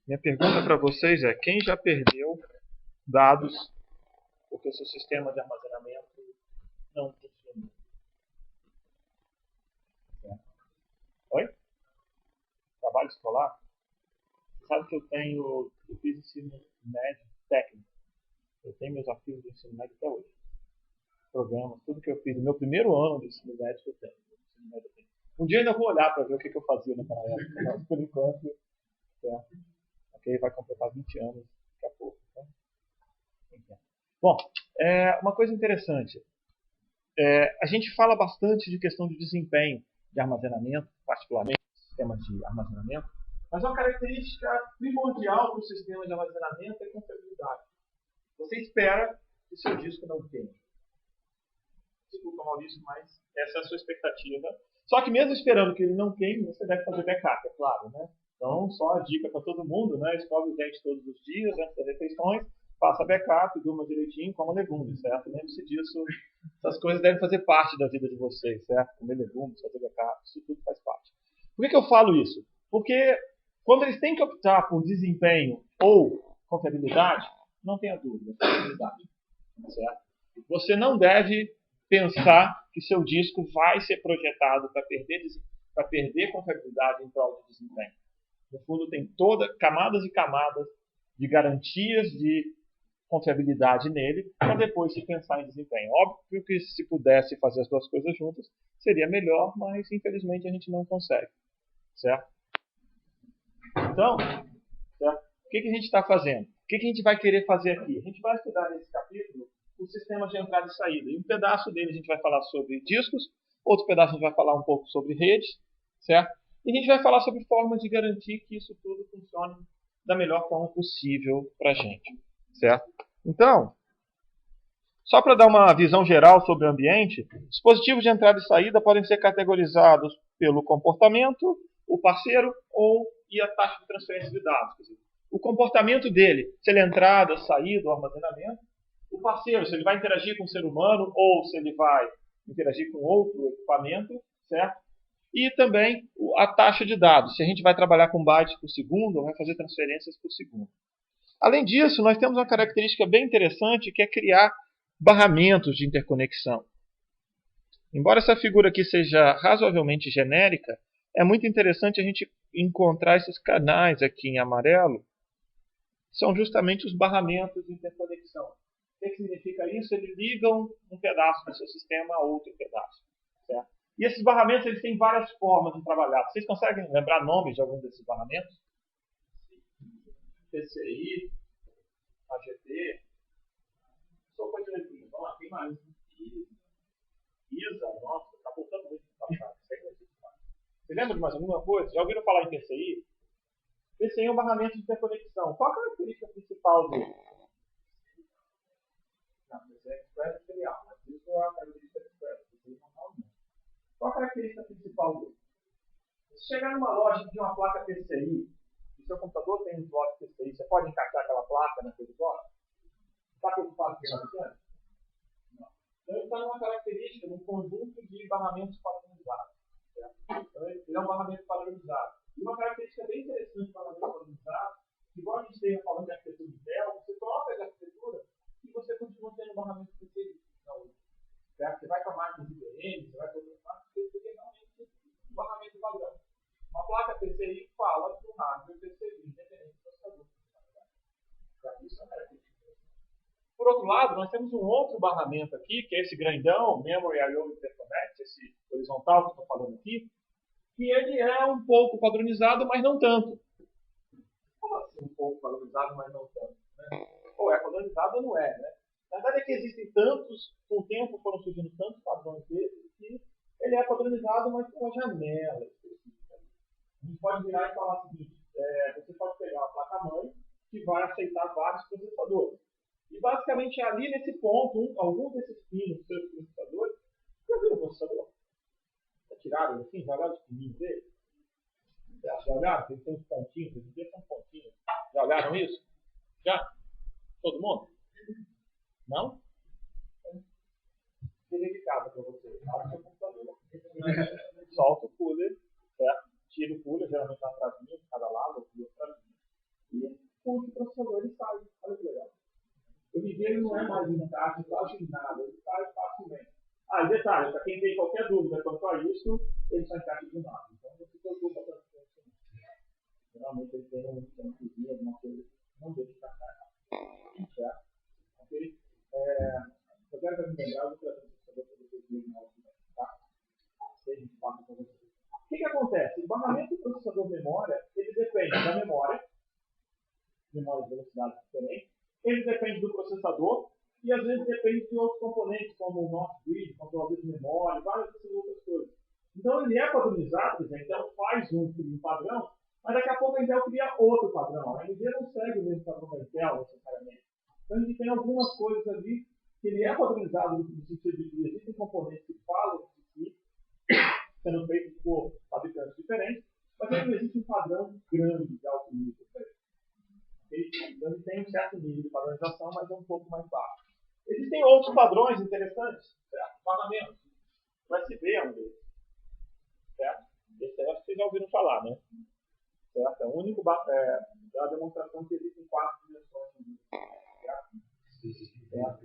Minha pergunta para vocês é: quem já perdeu dados porque o seu sistema de armazenamento não funciona? Oi? Trabalho escolar? Você sabe que eu fiz ensino médio técnico. Eu tenho meus arquivos do ensino médio até hoje. Programas, tudo que eu fiz no meu primeiro ano do ensino médio eu tenho. Um dia ainda vou olhar para ver o que eu fazia naquela época, mas por enquanto, certo? Ok, vai completar 20 anos daqui a pouco. Então. Bom, uma coisa interessante. A gente fala bastante de questão de desempenho de armazenamento, particularmente sistemas de armazenamento, mas uma característica primordial do sistema de armazenamento é a confiabilidade. Você espera que seu disco não queime. Desculpa, Maurício, mas essa é a sua expectativa. Só que mesmo esperando que ele não queime, você deve fazer backup, é claro, né? Então, só a dica para todo mundo, né? Escove os dentes todos os dias, antes das refeições, faça backup, durma direitinho, coma legumes, certo? Lembre-se disso. Essas coisas devem fazer parte da vida de vocês, certo? Comer legumes, fazer backup, isso tudo faz parte. Por que eu falo isso? Porque quando eles têm que optar por desempenho ou confiabilidade, não tenha dúvida, confiabilidade, certo? Você não deve pensar que seu disco vai ser projetado para perder confiabilidade em prol de desempenho. No fundo, tem camadas e camadas de garantias de confiabilidade nele para depois se pensar em desempenho. Óbvio que se pudesse fazer as duas coisas juntas, seria melhor, mas infelizmente a gente não consegue. Certo? Então, certo? O que a gente está fazendo? O que a gente vai querer fazer aqui? A gente vai estudar nesse capítulo os sistemas de entrada e saída. E um pedaço dele a gente vai falar sobre discos, outro pedaço a gente vai falar um pouco sobre redes, certo? E a gente vai falar sobre formas de garantir que isso tudo funcione da melhor forma possível para a gente, certo? Então, só para dar uma visão geral sobre o ambiente, dispositivos de entrada e saída podem ser categorizados pelo comportamento, o parceiro e a taxa de transferência de dados. Quer dizer, o comportamento dele, se ele é entrada, saída ou armazenamento. O parceiro, se ele vai interagir com o ser humano ou se ele vai interagir com outro equipamento, certo? E também a taxa de dados, se a gente vai trabalhar com bytes por segundo ou vai fazer transferências por segundo. Além disso, nós temos uma característica bem interessante que é criar barramentos de interconexão. Embora essa figura aqui seja razoavelmente genérica, é muito interessante a gente encontrar esses canais aqui em amarelo, que são justamente os barramentos de interconexão. O que significa isso? Eles ligam um pedaço do seu sistema a outro pedaço. Certo? E esses barramentos eles têm várias formas de trabalhar. Vocês conseguem lembrar nomes de algum desses barramentos? PCI, AGP, sopa de letrinha. Vamos lá, tem mais. ISA, nossa, está voltando muito para trás. Você lembra de mais alguma coisa? Já ouviram falar em PCI? PCI é um barramento de interconexão. Qual a característica principal dele? Não, PCI Express é serial, mas isso é a característica Express. Qual a característica principal dele? Se chegar numa loja de uma placa PCI, e seu computador tem um slot PCI, você pode encaixar aquela placa naquele slot? Está preocupado com isso? Não. Então ele está numa característica, num conjunto de barramentos padronizados. Certo? Então ele é um barramento padronizado. E uma característica bem interessante do barramento padronizado, que igual a gente esteja falando de arquitetura de Dell, você troca de arquitetura e você continua tendo um barramento PCI. Certo? Você vai para máquinas IBM, você vai para outras máquinas, você tem realmente um barramento padrão. Uma placa PCI fala do hardware PCI, independente do processador. Isso é uma característica. Por outro lado, nós temos um outro barramento aqui, que é esse grandão, Memory I/O Interconnect, esse horizontal que eu estou falando aqui, que ele é um pouco padronizado, mas não tanto. Como assim um pouco padronizado, mas não tanto? Né? Ou é padronizado ou não é, né? Na verdade é que existem tantos, com o tempo foram surgindo tantos padrões desses, que ele é padronizado, mas com uma janela específica. A gente pode virar e falar o seguinte, você pode pegar uma placa-mãe que vai aceitar vários processadores. E basicamente ali nesse ponto, algum desses pinos dos seus processadores, já viram o processador? Já tiraram assim, jogaram os pininhos dele? Já olharam? Tem uns pontinhos, esses aqui são pontinhos. Já olharam isso? Já? Todo mundo? Não? Delicado para você. Abre seu computador. Solta o cooler, certo? Tira o cooler, geralmente na travinha, de cada lado, ou duas travinhas. E puxa o processador, ele sai. Olha que legal. Hoje em dia ele não é mais encaixe quase em nada, ele sai facilmente. Ah, e detalhe, para quem tem qualquer dúvida quanto a isso, ele só encaixa de nada. Então não se preocupa com isso. Geralmente ele tem um cozinha, alguma coisa, não deixa encaixar errado. Certo? Ok? Eu quero me lembrar, eu vou trazer para vocês verem na outra, tá? O que acontece? O barramento do processador memória, ele depende da memória de velocidade diferente, ele depende do processador e às vezes depende de outros componentes, como o nosso grid, controlador de memória, várias dessas outras coisas. Então ele é padronizado, a Intel faz um padrão, mas daqui a pouco a Intel cria outro padrão. A AMD não segue o mesmo padrão da Intel necessariamente. Então a gente tem algumas coisas ali que ele é padronizado no sentido de que existem componentes que falam de si, sendo feitos por fabricantes diferentes, mas não existe um padrão grande de alto nível. Então ele tem um certo nível de padronização, mas é um pouco mais baixo. Existem outros padrões interessantes, certo? Parlamentos. O USB é um deles. Certo? Esse aí vocês já ouviram falar, né? Certo? É o único da demonstração que existem 4 dimensões. Certo?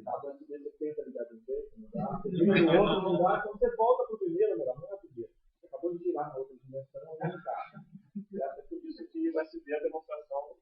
Cada USB você tenta ligar de um jeito, não dá. Você liga no outro, não dá. Quando você volta para o primeiro, não é o primeiro. Você acabou de girar na outra dimensão, não encaixa. Certo? É por isso que o USB é a demonstração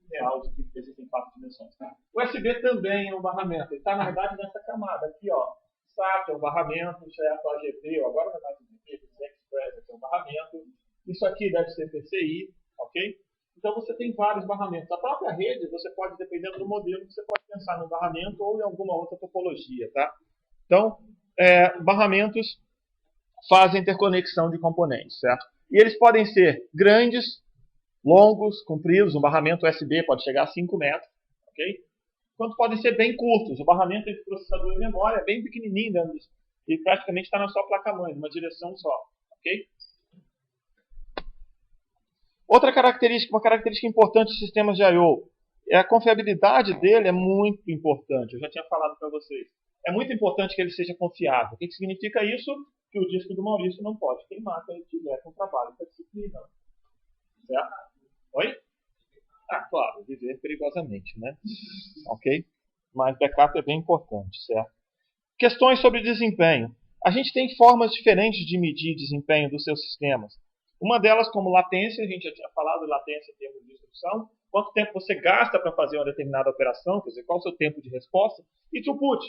real de que existem 4 dimensões. O USB também é um barramento. Ele está, na verdade, nessa camada aqui, ó. SAT é um barramento, certo? AGP, ou agora não é mais AGP, Express é um barramento. Isso aqui deve ser PCI, ok? Então você tem vários barramentos. A própria rede, você pode, dependendo do modelo, você pode pensar no barramento ou em alguma outra topologia, tá? Então, barramentos fazem interconexão de componentes, certo? E eles podem ser grandes, longos, compridos. Um barramento USB pode chegar a 5 metros, ok? Quanto podem ser bem curtos. O barramento entre processador e memória é bem pequenininho, e praticamente está na sua placa-mãe, numa direção só, ok? Outra característica, uma característica importante dos sistemas de I/O, a confiabilidade dele é muito importante. Eu já tinha falado para vocês. É muito importante que ele seja confiável. O que significa isso? Que o disco do Maurício não pode queimar quando ele estiver com trabalho para disciplina. Certo? Oi? Ah, claro, viver perigosamente, né? Ok? Mas backup é bem importante, certo? Questões sobre desempenho. A gente tem formas diferentes de medir desempenho dos seus sistemas. Uma delas, como latência, a gente já tinha falado de latência em termos de instrução. Quanto tempo você gasta para fazer uma determinada operação, quer dizer, qual o seu tempo de resposta. E throughput.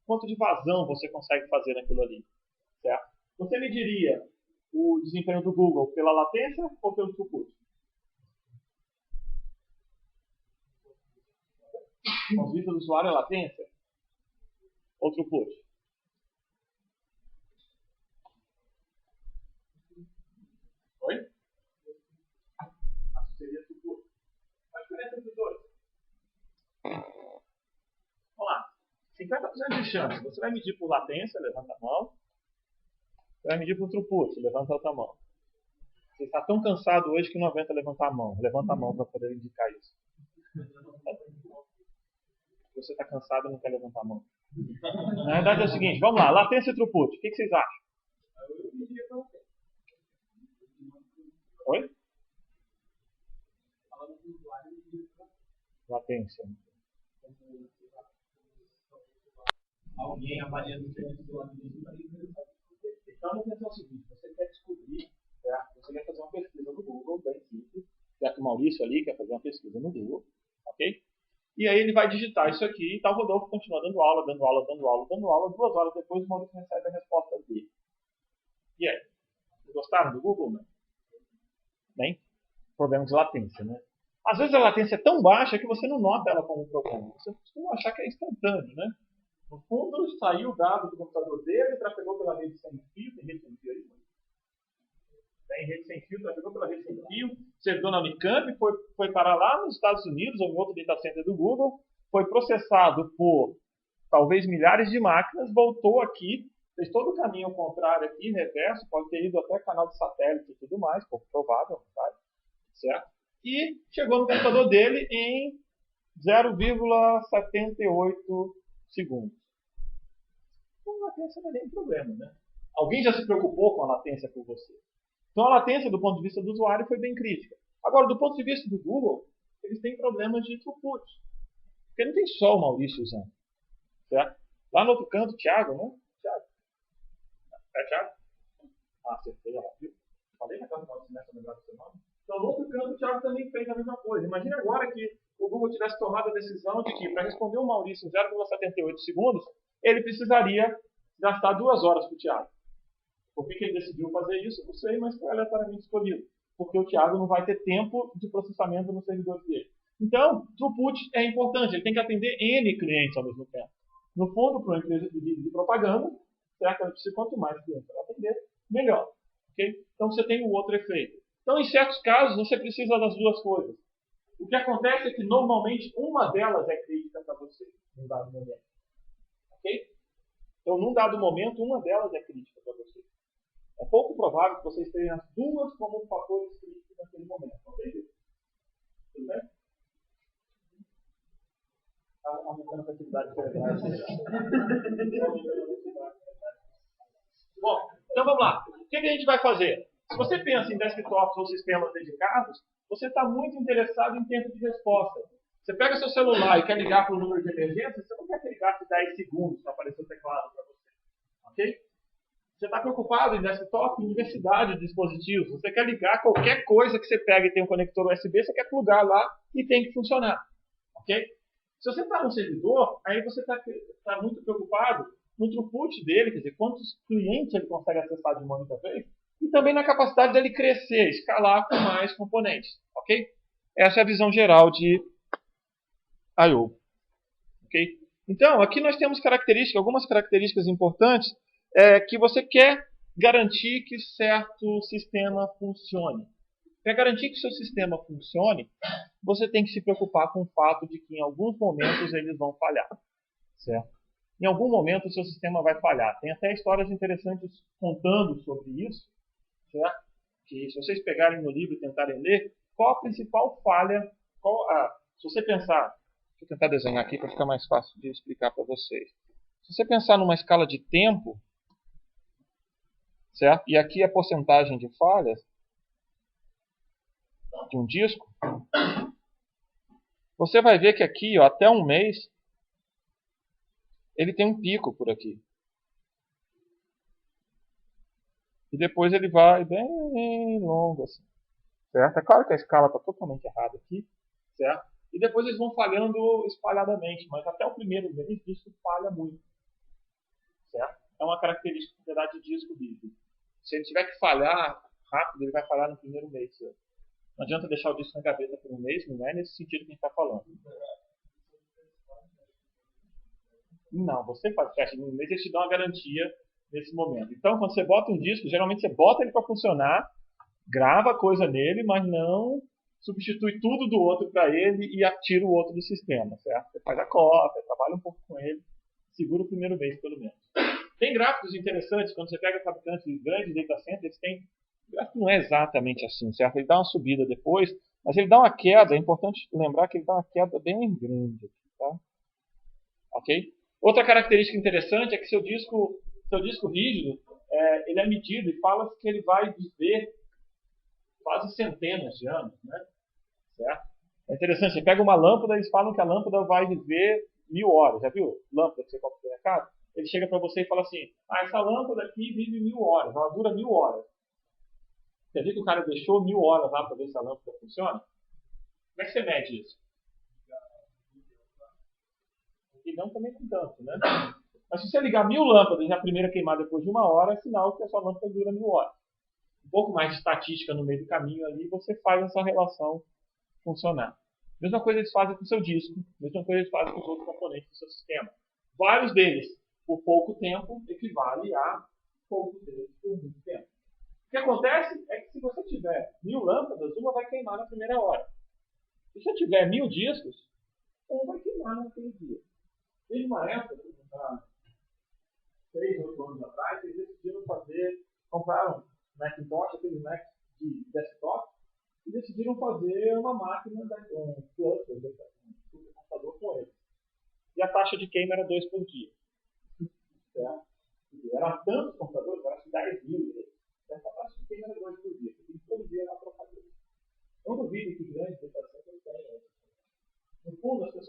Quanto de vazão você consegue fazer naquilo ali. Certo? Você mediria o desempenho do Google pela latência ou pelo throughput? Com vista do usuário é latência? Ou throughput? Oi? Acho que seria throughput. Qual a diferença entre os dois? Vamos lá. 50% de chance. Você vai medir por latência, levanta a mão. Você vai medir por throughput, levanta a outra mão. Você está tão cansado hoje que não aguenta levantar a mão. Levanta a mão para poder indicar isso. Você está cansado e não quer levantar a mão. Na verdade é o seguinte, vamos lá, latência e throughput. O que vocês acham? Oi? Latência. Alguém avaliando o serviço do lado disso. Então vamos pensar o seguinte, você quer descobrir, certo? Você quer fazer uma pesquisa no Google, bem simples, já que o Maurício ali quer fazer uma pesquisa no Google, ok? E aí ele vai digitar isso aqui e tal, o Rodolfo continua dando aula, dando aula, dando aula, dando aula. 2 horas depois o Maurício recebe a resposta dele. E aí? Vocês gostaram do Google, né? Bem, problema de latência, né? Às vezes a latência é tão baixa que você não nota ela como um problema. Você costuma achar que é instantâneo, né? No fundo, saiu o dado do computador dele, trafegou pela rede sem fio, tem rede sem fio aí? Tem rede sem fio, trafegou pela rede sem fio, servidor na Unicamp, foi parar lá nos Estados Unidos, ou em outro data center do Google, foi processado por talvez milhares de máquinas, voltou aqui, fez todo o caminho ao contrário aqui, reverso, pode ter ido até canal de satélite e tudo mais, pouco provável, sabe? Certo? E chegou no computador dele em 0,78 segundos. Então, a latência não é nem um problema, né? Alguém já se preocupou com a latência por você. Então, a latência, do ponto de vista do usuário, foi bem crítica. Agora, do ponto de vista do Google, eles têm problemas de throughput. Porque não tem só o Maurício usando. Certo? Lá no outro canto, o Thiago, né? Thiago. É Thiago? Ah, acertei, ó. Viu? Falei naquela foto nessa melhor do seu nome. Então, no outro canto, o Thiago também fez a mesma coisa. Imagina agora que o Google tivesse tomado a decisão de que, para responder o Maurício em 0,78 segundos, ele precisaria gastar 2 horas para o Thiago. Por que ele decidiu fazer isso? Não sei, mas foi aleatoriamente escolhido. Porque o Thiago não vai ter tempo de processamento no servidor dele. Então, throughput é importante. Ele tem que atender N clientes ao mesmo tempo. No fundo, para uma empresa de propaganda, certo? Ela precisa, quanto mais clientes ela atender, melhor. Okay? Então, você tem o outro efeito. Então, em certos casos, você precisa das duas coisas. O que acontece é que, normalmente, uma delas é crítica para você, num dado momento. Ok? Então, num dado momento, uma delas é crítica para você. É pouco provável que vocês tenham as duas como fatores críticos naquele momento. Ok? Tudo bem? Está aumentando a atividade cerebral. Bom, então vamos lá. O que a gente vai fazer? Se você pensa em desktops ou sistemas dedicados, você está muito interessado em tempo de resposta. Você pega seu celular e quer ligar para o número de emergência, você não quer que ele gaste 10 segundos para aparecer o teclado para você. Ok? Você está preocupado em desktop, em diversidade de dispositivos. Você quer ligar qualquer coisa que você pega e tem um conector USB, você quer plugar lá e tem que funcionar. Ok? Se você está no servidor, aí você está muito preocupado no throughput dele, quer dizer, quantos clientes ele consegue acessar de uma única vez, e também na capacidade dele crescer, escalar com mais componentes. Ok? Essa é a visão geral de I/O. Ok? Então, aqui nós temos algumas características importantes que você quer garantir que certo sistema funcione. Para garantir que o seu sistema funcione, você tem que se preocupar com o fato de que em alguns momentos eles vão falhar. Certo? Em algum momento o seu sistema vai falhar. Tem até histórias interessantes contando sobre isso. Certo? Que se vocês pegarem no livro e tentarem ler, qual a principal falha, se você pensar, deixa eu tentar desenhar aqui para ficar mais fácil de explicar para vocês. Se você pensar numa escala de tempo, certo? E aqui a porcentagem de falhas de um disco, você vai ver que aqui, ó, até um mês, ele tem um pico por aqui. E depois ele vai bem longo assim. Certo? É claro que a escala está totalmente errada aqui. Certo? E depois eles vão falhando espalhadamente, mas até o primeiro mês disco falha muito. Certo? É uma característica da propriedade de disco rígido. Se ele tiver que falhar rápido, ele vai falhar no primeiro mês. Certo? Não adianta deixar o disco na gaveta por um mês, não é nesse sentido que a gente está falando. Não, você faz teste no mês, eles te dão uma garantia nesse momento. Então, quando você bota um disco, geralmente você bota ele para funcionar, grava coisa nele, mas não substitui tudo do outro para ele e atira o outro do sistema, certo? Você faz a cópia, trabalha um pouco com ele, segura o primeiro mês, pelo menos. Tem gráficos interessantes, quando você pega fabricantes de grandes data centers, eles têm... O gráfico não é exatamente assim, certo? Ele dá uma subida depois, mas ele dá uma queda, é importante lembrar que ele dá uma queda bem grande aqui, tá? Ok? Outra característica interessante é que seu disco rígido, ele é medido e fala que ele vai viver quase centenas de anos, né? Certo? É interessante, você pega uma lâmpada e eles falam que a lâmpada vai viver 1000 horas. Já viu? Lâmpada que você compra no mercado? Ele chega para você e fala assim, essa lâmpada aqui vive 1000 horas, ela dura 1000 horas. Você viu que o cara deixou 1000 horas lá para ver se a lâmpada funciona? Como é que você mede isso? E não também com tanto, né? Mas se você ligar 1000 lâmpadas e a primeira queimar depois de 1 hora, é sinal que a sua lâmpada dura 1000 horas. Um pouco mais de estatística no meio do caminho ali, você faz essa relação funcionar. Mesma coisa eles fazem com o seu disco, mesma coisa eles fazem com os outros componentes do seu sistema. Vários deles, por pouco tempo, equivale a poucos deles por muito tempo. O que acontece é que se você tiver 1000 lâmpadas, uma vai queimar na primeira hora. Se você tiver 1000 discos, um vai queimar naquele dia. Teve uma época, 3 ou 8 anos atrás, eles decidiram compraram Macintosh, aquele Mac de desktop, e decidiram fazer uma máquina, um cluster, um supercomputador com ele. E a taxa de queima era 2 por dia. Certo? Eram tantos computadores, era 10 mil deles. Essa taxa de queima era 2 por dia. Porque todo dia era trocador. Não duvido que grandes data centers tenham esse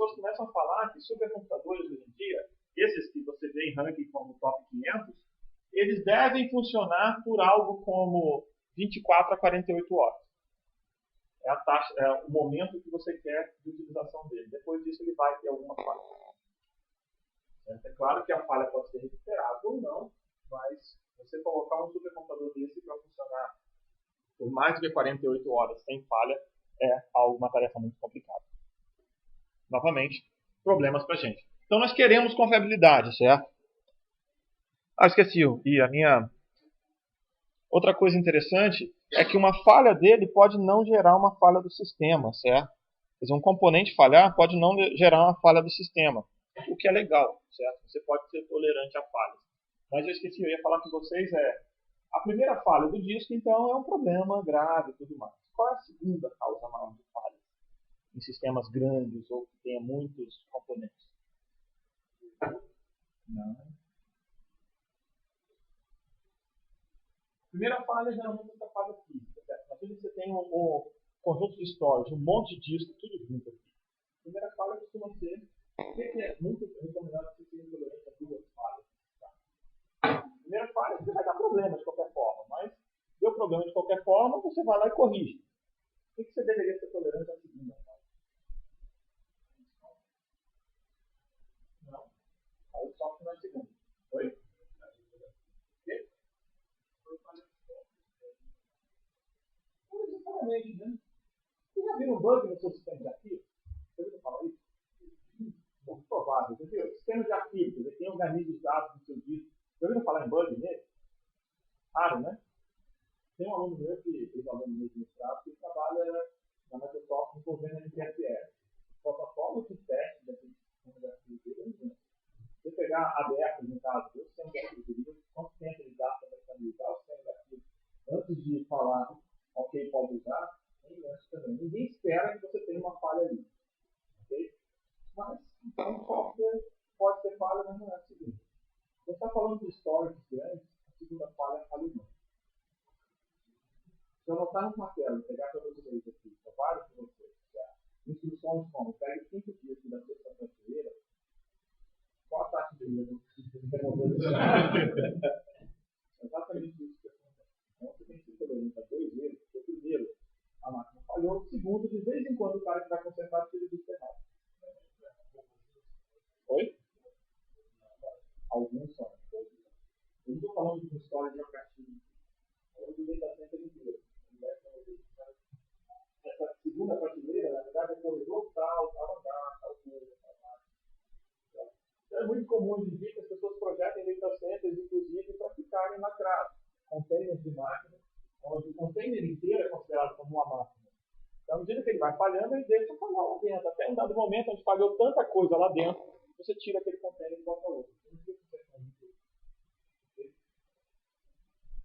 pessoas começam a falar que supercomputadores hoje em dia, esses que você vê em ranking como top 500, eles devem funcionar por algo como 24 a 48 horas. É a taxa, é o momento que você quer de utilização dele. Depois disso ele vai ter alguma falha. É claro que a falha pode ser recuperada ou não, mas você colocar um supercomputador desse para funcionar por mais de 48 horas sem falha é uma tarefa muito complicada. Novamente, problemas para a gente. Então nós queremos confiabilidade, certo? Esqueci. E a minha... Outra coisa interessante é que uma falha dele pode não gerar uma falha do sistema, certo? Quer dizer, um componente falhar pode não gerar uma falha do sistema, o que é legal, certo? Você pode ser tolerante a falhas. Mas eu esqueci, eu ia falar com vocês, a primeira falha do disco, então, é um problema grave e tudo mais. Qual é a segunda causa maior de falha em sistemas grandes ou que tenha muitos componentes? Não. A primeira falha geralmente é a falha física, certo? Imagina que você tem um conjunto de storage, um monte de disco, tudo junto aqui. A primeira falha costuma ser, o que é muito recomendado que você tenha tolerância a duas falhas. Tá? A primeira falha você vai dar problema de qualquer forma, mas deu problema de qualquer forma, você vai lá e corrige. O que você deveria ter tolerância à segunda falha? Não. Aí o software não é segunda. Oi? Exatamente, né? Você já viu um bug no seu sistema de arquivo? Você ouviu falar isso? Muito provável, entendeu? Sistema de arquivo, ele tem organismos dados no seu disco. Você ouviu falar em bug nele? Raro, né? Tem um aluno meu que fez aluno meu de mestrado que trabalha na Microsoft envolvendo a NTFS. O protocolo de teste daquele sistema de arquivo dele é imenso. Se você pegar aberto, no caso, o sistema de arquivo dele, quanto tempo ele gasta para estabilizar o sistema de arquivo antes de falar ok, pode usar, é imenso também. Ninguém espera que você tenha uma falha ali. Ok? Mas, então, software pode ter falha, mas não é a segunda. Você está falando de storage grandes, a segunda falha é falha humana. Se eu anotar no martelo, pegar para vocês aqui, vários de vocês, instruções como, pegue 5 discos da sexta prateleira, qual a taxa de erro? Exatamente isso que acontece. Então você tem que se tolerante a 2 erros, porque o primeiro, a máquina falhou, o segundo, de vez em quando o cara que vai consertar precisa disso errado. Oi? Alguns são. Eu não estou falando de uma história de aplicativo. Eu estou falando de data center inteiro. Essa segunda prateleira, na verdade, é corredor tal, andar, tal coisa, tal máquina. É muito comum hoje em dia que as pessoas projetem data centers, inclusive, para ficarem lacrados. Containers de máquina, onde o container inteiro é considerado como uma máquina. Então, à medida que ele vai falhando, ele deixa falhar lá dentro. Até um dado momento onde falhou tanta coisa lá dentro, você tira aquele container e bota outro.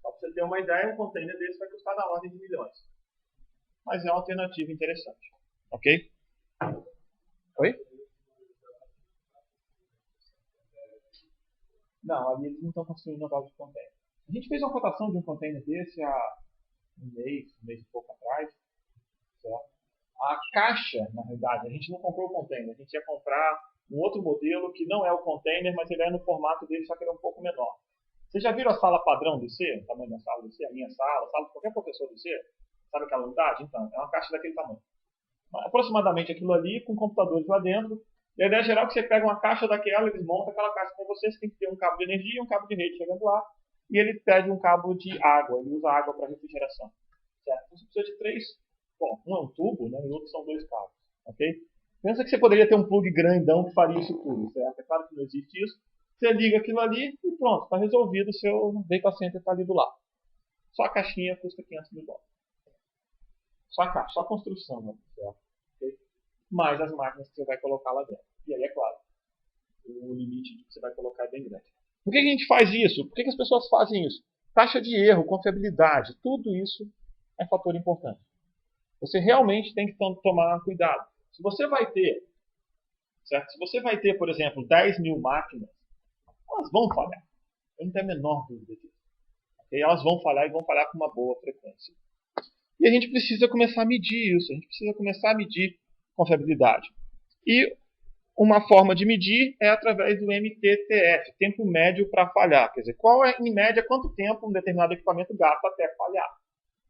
Só para você ter uma ideia, um container desse vai custar na ordem de milhões. Mas é uma alternativa interessante. Ok? Oi? Não, ali eles não estão construindo novos containers. A gente fez uma cotação de um container desse há um mês e pouco atrás. Certo? A caixa, na realidade, a gente não comprou o container. A gente ia comprar um outro modelo que não é o container, mas ele é no formato dele, só que ele é um pouco menor. Vocês já viram a sala padrão do IC? O tamanho da sala do IC? A minha sala, a sala de qualquer professor do IC? Sabe aquela unidade? Então, é uma caixa daquele tamanho. Aproximadamente aquilo ali, com computadores lá dentro. E a ideia geral é que você pega uma caixa daquela, eles montam aquela caixa com você, você tem que ter um cabo de energia, um cabo de rede chegando lá, e ele pede um cabo de água, ele usa água para refrigeração. Certo? Então você precisa de 3. Bom, um é um tubo, né, e o outro são 2 cabos. Ok? Pensa que você poderia ter um plug grandão que faria isso tudo, certo? É claro que não existe isso. Você liga aquilo ali e pronto, está resolvido, o seu data center está ali do lado. Só a caixinha custa $500 mil. Só a caixa, só a construção, né? Certo? Okay? Mais as máquinas que você vai colocar lá dentro. E aí, é claro, o limite que você vai colocar é bem grande. Por que a gente faz isso? Por que as pessoas fazem isso? Taxa de erro, confiabilidade, tudo isso é fator importante. Você realmente tem que tomar cuidado. Se você vai ter, certo? Se você vai ter, por exemplo, 10 mil máquinas, elas vão falhar. Eu não tenho a menor dúvida disso. Okay? Elas vão falhar e vão falhar com uma boa frequência. E a gente precisa começar a medir isso. A gente precisa começar a medir confiabilidade. E uma forma de medir é através do MTTF, tempo médio para falhar. Quer dizer, qual é, em média, quanto tempo um determinado equipamento gasta até falhar.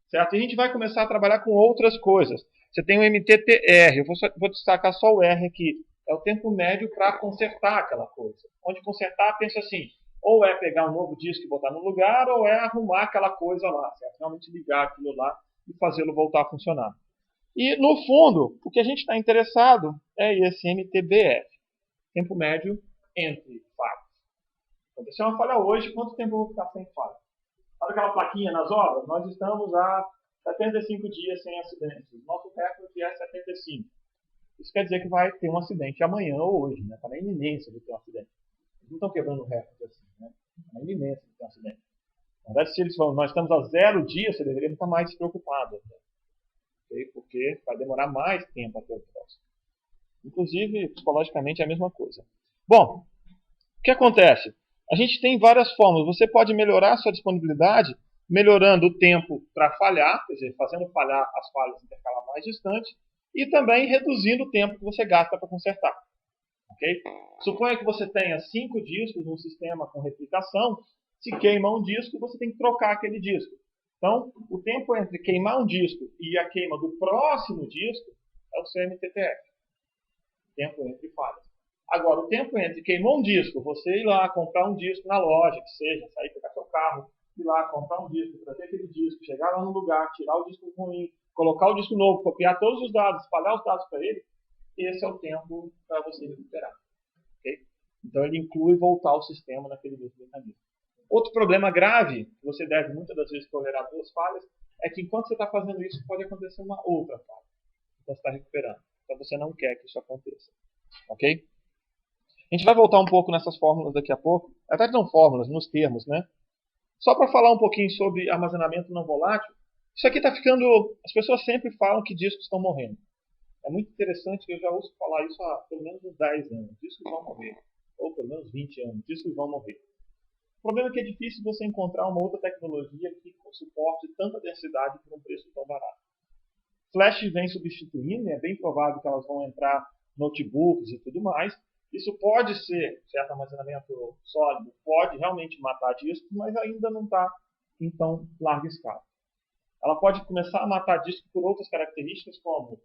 Certo? E a gente vai começar a trabalhar com outras coisas. Você tem o MTTR, eu vou destacar só o R aqui. É o tempo médio para consertar aquela coisa. Onde consertar, pensa assim, ou é pegar um novo disco e botar no lugar, ou é arrumar aquela coisa lá, certo? Realmente ligar aquilo lá e fazê-lo voltar a funcionar. E, no fundo, o que a gente está interessado é esse MTBF, tempo médio entre falhas. Aconteceu uma falha hoje, quanto tempo eu vou ficar sem falha? Sabe aquela plaquinha nas obras? Nós estamos há 75 dias sem acidentes. Nosso recorde é 75. Isso quer dizer que vai ter um acidente amanhã ou hoje, né? Está na iminência de ter um acidente. Eles não estão quebrando o recorde assim, né? Está na iminência de ter um acidente. Na verdade, se eles falam, nós estamos a 0 dias, você deveria ficar mais preocupado. Né? Okay? Porque vai demorar mais tempo até o próximo. Inclusive, psicologicamente é a mesma coisa. Bom, o que acontece? A gente tem várias formas. Você pode melhorar a sua disponibilidade melhorando o tempo para falhar, quer dizer, fazendo falhar as falhas intercalar mais distante, e também reduzindo o tempo que você gasta para consertar. Okay? Suponha que você tenha 5 discos num sistema com replicação. Se queima um disco, você tem que trocar aquele disco. Então, o tempo entre queimar um disco e a queima do próximo disco é o seu MTTF. Tempo entre falhas. Agora, o tempo entre queimou um disco, você ir lá comprar um disco na loja, que seja, sair pegar seu carro, ir lá comprar um disco, trazer aquele disco, chegar lá no lugar, tirar o disco ruim, colocar o disco novo, copiar todos os dados, espalhar os dados para ele, esse é o tempo para você recuperar. Okay? Então, ele inclui voltar ao sistema naquele mesmo mecanismo. Outro problema grave, que você deve muitas das vezes tolerar 2 falhas, é que enquanto você está fazendo isso, pode acontecer uma outra falha. Então, você está recuperando. Então, você não quer que isso aconteça. Ok? A gente vai voltar um pouco nessas fórmulas daqui a pouco. Até não fórmulas, nos termos, né? Só para falar um pouquinho sobre armazenamento não volátil. Isso aqui está ficando... As pessoas sempre falam que discos estão morrendo. É muito interessante que eu já ouço falar isso há pelo menos uns 10 anos. Discos vão morrer. Ou pelo menos 20 anos. Discos vão morrer. O problema é que é difícil você encontrar uma outra tecnologia que suporte tanta densidade por um preço tão barato. Flash vem substituindo, e é bem provável que elas vão entrar notebooks e tudo mais. Isso pode ser, certo armazenamento sólido, pode realmente matar discos, mas ainda não está em tão larga escala. Ela pode começar a matar discos por outras características, como,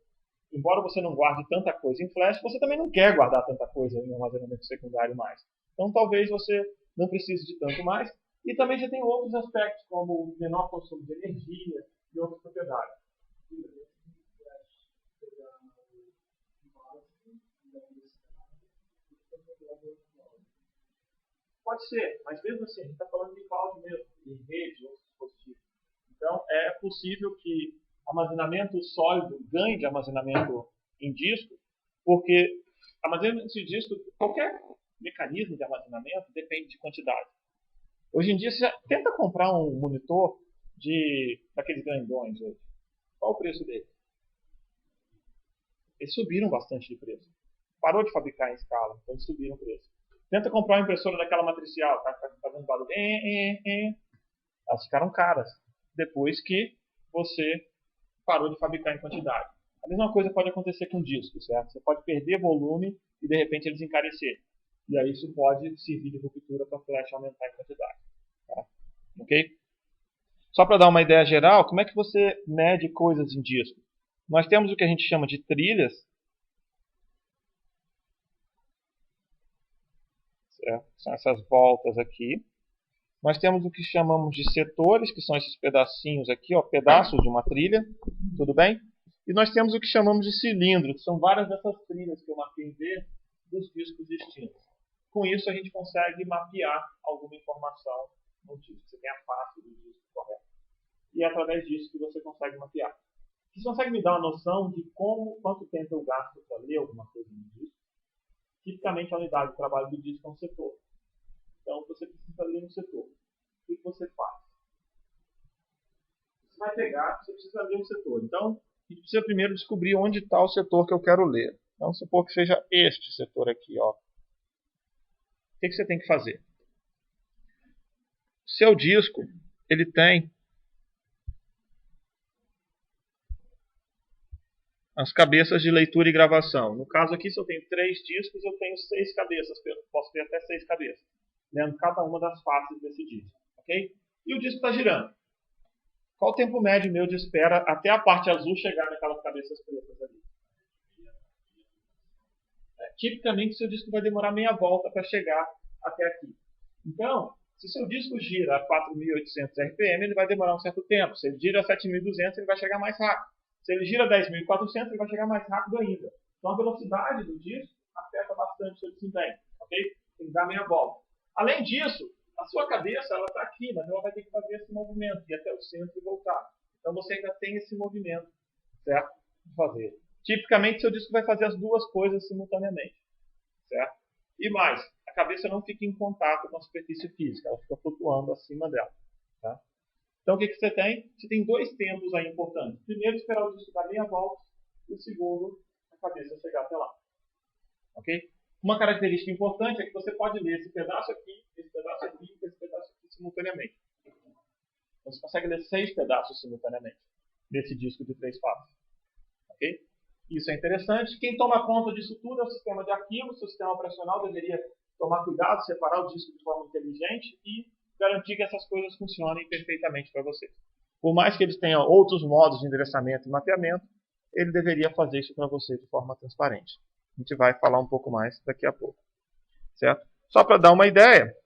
embora você não guarde tanta coisa em flash, você também não quer guardar tanta coisa em armazenamento secundário mais. Então talvez você não precise de tanto mais. E também já tem outros aspectos, como menor consumo de energia e outras propriedades. Pode ser, mas mesmo assim, a gente está falando de cloud mesmo, em rede, outros dispositivos. Então, é possível que armazenamento sólido ganhe de armazenamento em disco, porque armazenamento de disco, qualquer mecanismo de armazenamento depende de quantidade. Hoje em dia, você já tenta comprar um monitor daqueles grandões hoje. Qual o preço dele? Eles subiram bastante de preço. Parou de fabricar em escala, então eles subiram o preço. Tenta comprar uma impressora daquela matricial, tá fazendo barulho. Elas ficaram caras depois que você parou de fabricar em quantidade. A mesma coisa pode acontecer com disco, certo? Você pode perder volume e de repente eles encarecerem. E aí isso pode servir de ruptura para a flash aumentar em quantidade. Tá? Ok? Só para dar uma ideia geral, como é que você mede coisas em disco? Nós temos o que a gente chama de trilhas. Certo? São essas voltas aqui. Nós temos o que chamamos de setores, que são esses pedacinhos aqui, ó, pedaços de uma trilha, tudo bem? E nós temos o que chamamos de cilindro, que são várias dessas trilhas que eu marquei em verde dos discos distintos. Com isso a gente consegue mapear alguma informação no disco. Você tem a face do disco correto. E é através disso que você consegue mapear. Você consegue me dar uma noção de quanto tempo eu gasto para ler alguma coisa no disco? Tipicamente a unidade de trabalho do disco é um setor. Então você precisa ler no setor. O que você faz? Você vai pegar, você precisa ler o setor. Então, a gente precisa primeiro descobrir onde está o setor que eu quero ler. Então, supor que seja este setor aqui. Ó. O que você tem que fazer? Seu disco, ele tem as cabeças de leitura e gravação. No caso aqui, se eu tenho 3 discos, eu tenho 6 cabeças, posso ter até 6 cabeças, lendo cada uma das faces desse disco. Ok? E o disco está girando. Qual o tempo médio meu de espera até a parte azul chegar naquelas cabeças pretas ali? Tipicamente, seu disco vai demorar meia volta para chegar até aqui. Então, se seu disco gira a 4.800 RPM, ele vai demorar um certo tempo. Se ele gira a 7.200, ele vai chegar mais rápido. Se ele gira a 10.400, ele vai chegar mais rápido ainda. Então, a velocidade do disco afeta bastante o seu desempenho. Okay? Tem que dar meia volta. Além disso, a sua cabeça está aqui, mas ela vai ter que fazer esse movimento, ir até o centro e voltar. Então, você ainda tem esse movimento, certo? De fazer. Tipicamente, seu disco vai fazer as duas coisas simultaneamente, certo? E mais, a cabeça não fica em contato com a superfície física, ela fica flutuando acima dela. Tá? Então, o que você tem? Você tem 2 tempos aí importantes. Primeiro, esperar o disco dar meia volta, e o segundo, a cabeça chegar até lá. Ok? Uma característica importante é que você pode ler esse pedaço aqui, esse pedaço aqui e esse pedaço aqui simultaneamente. Então, você consegue ler 6 pedaços simultaneamente desse disco de 3 faces. Ok? Isso é interessante. Quem toma conta disso tudo é o sistema de arquivos. O seu sistema operacional deveria tomar cuidado, separar o disco de forma inteligente e garantir que essas coisas funcionem perfeitamente para você. Por mais que eles tenham outros modos de endereçamento e mapeamento, ele deveria fazer isso para você de forma transparente. A gente vai falar um pouco mais daqui a pouco. Certo? Só para dar uma ideia,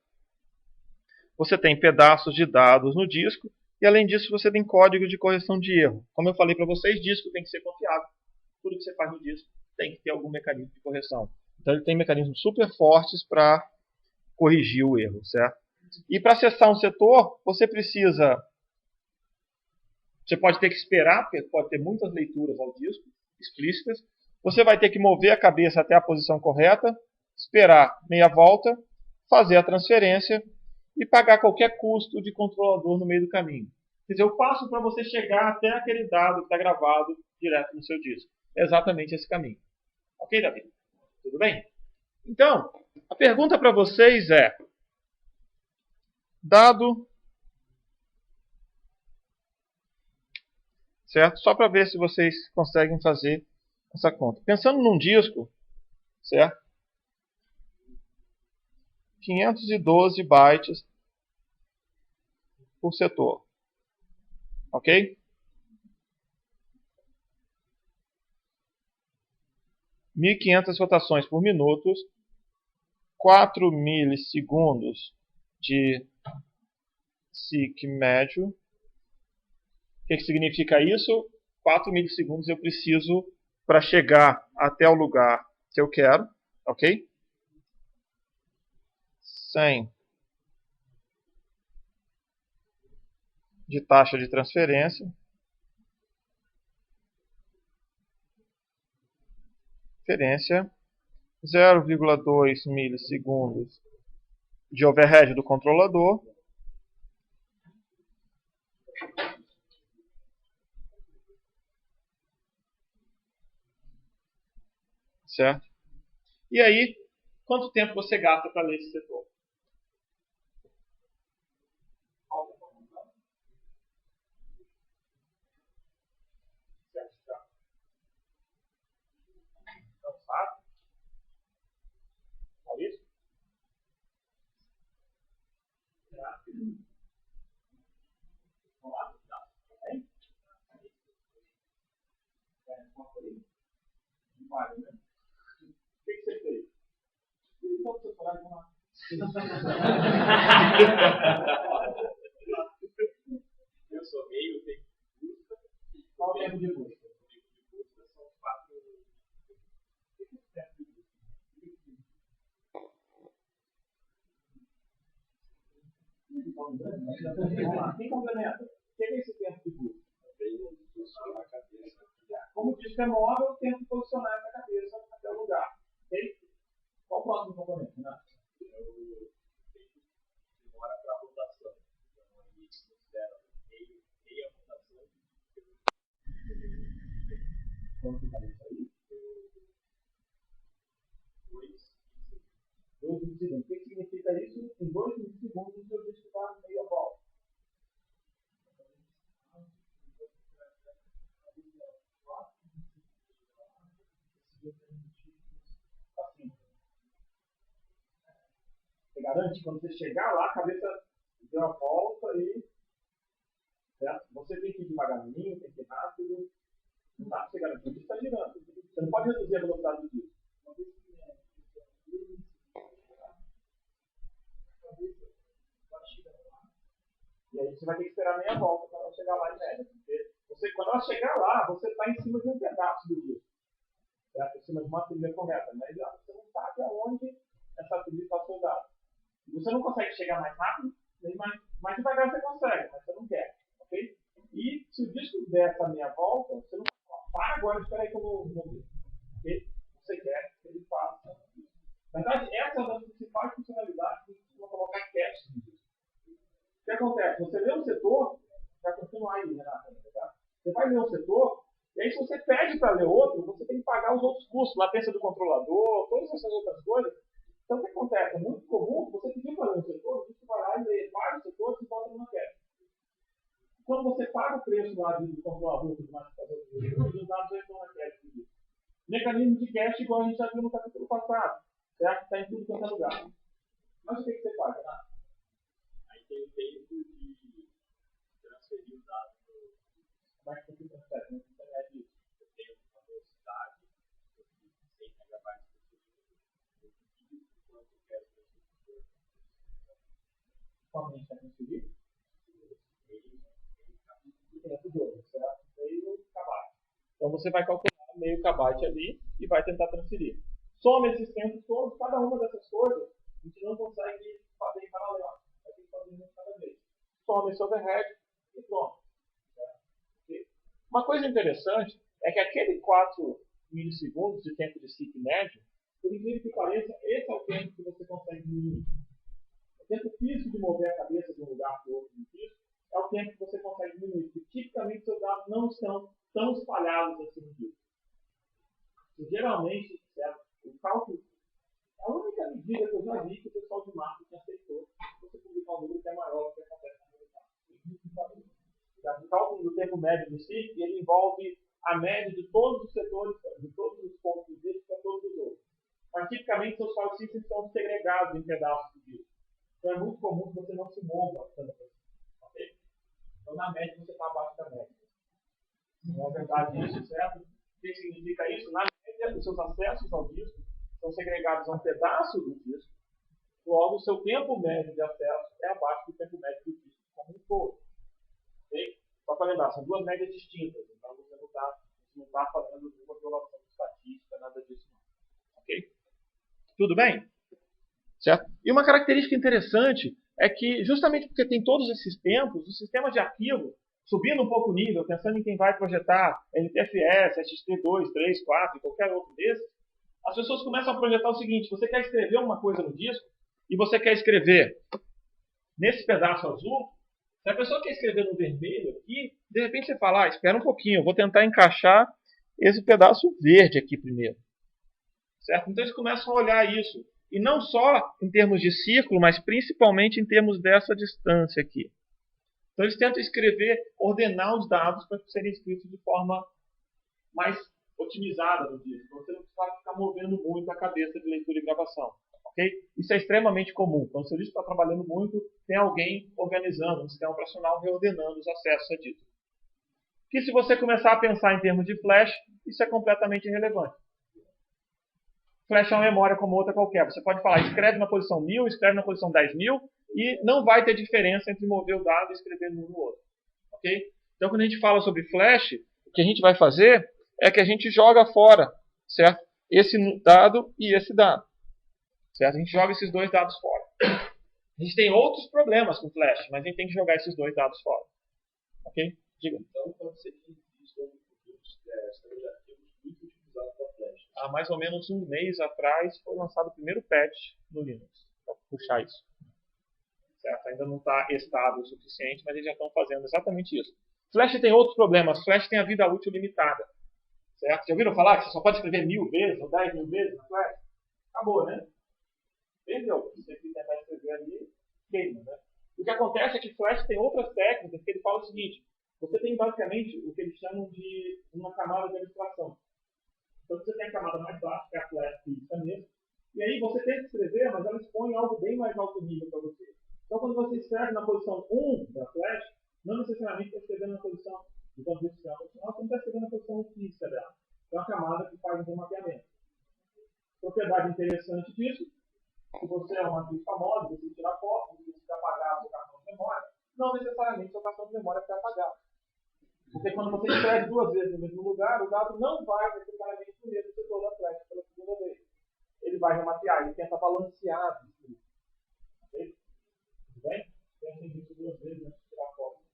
você tem pedaços de dados no disco e, além disso, você tem código de correção de erro. Como eu falei para vocês, disco tem que ser confiável. Tudo que você faz no disco tem que ter algum mecanismo de correção. Então ele tem mecanismos super fortes para corrigir o erro, certo? E para acessar um setor, você pode ter que esperar, porque pode ter muitas leituras ao disco, explícitas. Você vai ter que mover a cabeça até a posição correta, esperar meia volta, fazer a transferência e pagar qualquer custo de controlador no meio do caminho. Quer dizer, eu passo para você chegar até aquele dado que está gravado direto no seu disco. É exatamente esse caminho. Ok, Davi? Tudo bem? Então, a pergunta para vocês é: dado, certo? Só para ver se vocês conseguem fazer essa conta. Pensando num disco, certo? 512 bytes por setor. Ok? 1.500 rotações por minuto, 4 milissegundos de SIC médio. O que significa isso? 4 milissegundos eu preciso para chegar até o lugar que eu quero, ok? 100 de taxa de transferência. Transferência 0,2 milissegundos de overhead do controlador. Certo? E aí, quanto tempo você gasta para ler esse setor? Cansado? Maurício? Vamos lá? Bem? Vale, né? O que você fez? Então, você falar com uma... Eu sou meio tempo de busca. Qual o tempo de busca? O tempo de busca são 4 Vamos lá. Quem complementa? O que é esse tempo de busca? Como o disco é móvel, eu tento posicionar essa cabeça até o lugar. Ok? Qual o próximo componente, né? demora para rotação. Então, a gente considera meia rotação. Quanto está isso aí? 2 milissegundos. O que significa isso? Em 2 milissegundos, o seu disco está meia volta. Assim, você garante, quando você chegar lá, a cabeça deu uma volta e certo? Você tem que ir devagarzinho, tem que ir rápido. Não dá para você garantir, o disco está girando. Você não pode reduzir a velocidade do disco. E aí você vai ter que esperar meia volta para ela chegar lá em média. Porque quando ela chegar lá, você está em cima de um pedaço do disco. Certo? Em cima de uma trilha correta. Mas você não sabe aonde essa trilha está soldada. Você não consegue chegar mais rápido, nem mais devagar você consegue, mas você não quer. Ok? E se o disco der essa meia volta, você não para agora, espera aí que eu vou ver. Ok? Você quer que ele faça. Na verdade, essa é uma das principais funcionalidades que a gente costuma colocar cache no disco. O que acontece? Você lê um setor, vai continuar aí, Renato, tá? Você vai ler um setor, e aí se você pede para ler outro, você tem que pagar os outros custos, latência do controlador, todas essas outras coisas. Então o que acontece? É muito comum você pedir para ler um setor, você vai lá e lê vários setores e bota numa cache. Quando você paga o preço lá do controlador, os dados já estão na cache. Mecanismo de cache, igual a gente já viu no capítulo passado, certo? Está em tudo quanto é lugar. Mas o que você faz, Renato? Aí tem o tempo de transferir os dados. Como é que você transfere? Como você mede isso? Eu tenho uma velocidade de 100 megabytes por segundo. Eu divido quanto eu quero transferir. Como a gente está transferindo? Tempo 2, certo? Meio kbyte. Então você vai calcular meio kbyte ali e vai tentar transferir. Soma esses tempos todos, cada uma dessas coisas, a gente não consegue fazer em paralelo. Vai ter que fazer um de cada vez. Soma esse overhead e pronto. Certo? Uma coisa interessante é que aquele 4 milissegundos de tempo de ciclo médio, por incrível que pareça, esse é o tempo que você consegue diminuir. O tempo físico de mover a cabeça de um lugar para o outro no disco é o tempo que você consegue diminuir, porque tipicamente seus dados não estão tão espalhados assim no disco. Geralmente, certo, o cálculo, a única medida que eu já vi que o pessoal de marketing aceitou, você publicar um número que é maior do que acontece no mercado. O cálculo do tempo médio do ciclo, ele envolve a média de todos os setores, de todos os pontos do disco para todos os outros. Mas tipicamente seus file systems estão segregados em pedaços do disco. Então é muito comum que você não se mova tanto. Ok? Então na média você está abaixo da média. Não é verdade isso, certo? O que significa isso? Na média, os seus acessos ao disco são segregados a um pedaço do disco. Logo, o seu tempo médio de acesso é abaixo do tempo médio do disco como um todo. Ok? Só para lembrar, são duas médias distintas. Então você não está fazendo nenhuma violação de estatística, nada disso. Não. Ok? Tudo bem? Certo? E uma característica interessante é que, justamente porque tem todos esses tempos, o sistema de arquivo, subindo um pouco o nível, pensando em quem vai projetar NTFS, SXT2, 3, 4 e qualquer outro desses, as pessoas começam a projetar o seguinte: você quer escrever uma coisa no disco e você quer escrever nesse pedaço azul. Se a pessoa quer escrever no vermelho aqui, de repente você fala, espera um pouquinho, eu vou tentar encaixar esse pedaço verde aqui primeiro. Certo? Então eles começam a olhar isso. E não só em termos de ciclo, mas principalmente em termos dessa distância aqui. Então eles tentam escrever, ordenar os dados para serem escritos de forma mais otimizada no disco. Então você não precisa ficar movendo muito a cabeça de leitura e gravação. Okay? Isso é extremamente comum. Quando o seu disco está trabalhando muito, tem alguém organizando, um sistema operacional reordenando os acessos a disco. Que se você começar a pensar em termos de flash, isso é completamente irrelevante. Flash é uma memória como outra qualquer. Você pode falar, escreve na posição 1000, escreve na posição 10.000, e não vai ter diferença entre mover o dado e escrever no outro. Okay? Então, quando a gente fala sobre flash, o que a gente vai fazer é que a gente joga fora, certo? Esse dado e esse dado. Certo? A gente joga esses dois dados fora. A gente tem outros problemas com flash, mas a gente tem que jogar esses dois dados fora. Ok? Diga. Então, quando você diz isso, sistema de arquivos muito utilizado para flash. Há mais ou menos um mês atrás foi lançado o primeiro patch no Linux para puxar isso. Certo? Ainda não está estável o suficiente, mas eles já estão fazendo exatamente isso. Flash tem outros problemas. Flash tem a vida útil limitada. Certo? Já ouviram falar que você só pode escrever 1000 vezes ou 10.000 vezes no Flash? Acabou, né? Entendeu? Se você tentar escrever ali, queima, né? O que acontece é que Flash tem outras técnicas que ele fala o seguinte: você tem basicamente o que eles chamam de uma camada de abstração. Então você tem a camada mais baixa, que é a flash física mesmo, e aí você tenta escrever, mas ela expõe algo bem mais alto nível para você. Então quando você escreve na posição 1 da flash, não necessariamente está escrevendo na posição do ponto de vista funcional, você não está escrevendo na posição física dela. É uma camada que faz um remapeamento. Propriedade interessante disso, se você é uma atriz famosa, você tira foto, você precisa apagar o seu cartão de memória, não necessariamente o seu cartão de memória vai apagar. Porque quando você escreve 2 vezes no mesmo lugar, o dado não vai necessariamente no mesmo setor da flash pela segunda vez. Ele vai remapear, ele tenta balancear isso. Ok? Tudo bem? Pensem nisso 2 vezes antes de tirar foto.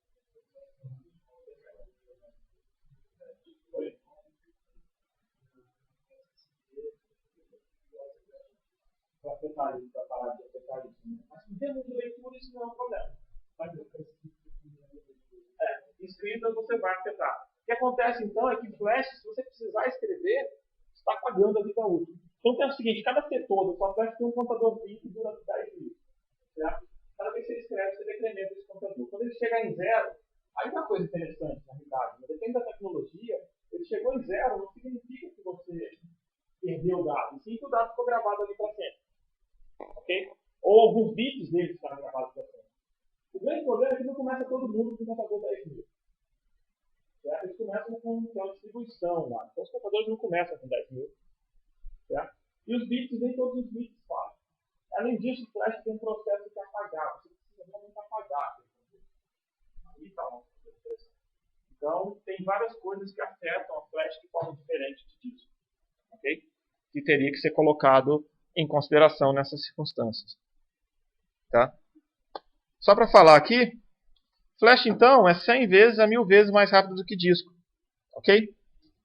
Oi? Para afetar isso, para parar de afetar isso. Né? Mas em termos de leitura, isso não é um problema. Escrita você vai afetar. O que acontece então é que flash, se você precisar escrever, está pagando a vida útil. Então pensa o seguinte, cada setor da sua flash tem um contador bit durante 10 mil. Certo? Cada vez que você escreve, você decrementa esse contador. Quando ele chegar em 0, aí uma coisa interessante na realidade, mas depende da tecnologia, ele chegou em 0 não significa que você perdeu o dado, sim que o dado ficou gravado ali para sempre. Ok? Ou alguns bits dele ficaram gravados para sempre. O grande problema é que não começa todo mundo com o contador 10 mil. Certo? Eles começam com uma distribuição lá. Então os computadores não começam com 10 mil. Certo? E os bits, nem todos os bits fazem. Além disso, o flash tem um processo de apagar. Você precisa realmente apagar. Aí está uma coisa interessante. Então, tem várias coisas que afetam a flash de forma diferente disso. Ok? Que teria que ser colocado em consideração nessas circunstâncias. Tá? Só para falar aqui, flash então é 100 vezes a 1000 vezes mais rápido do que disco. Ok?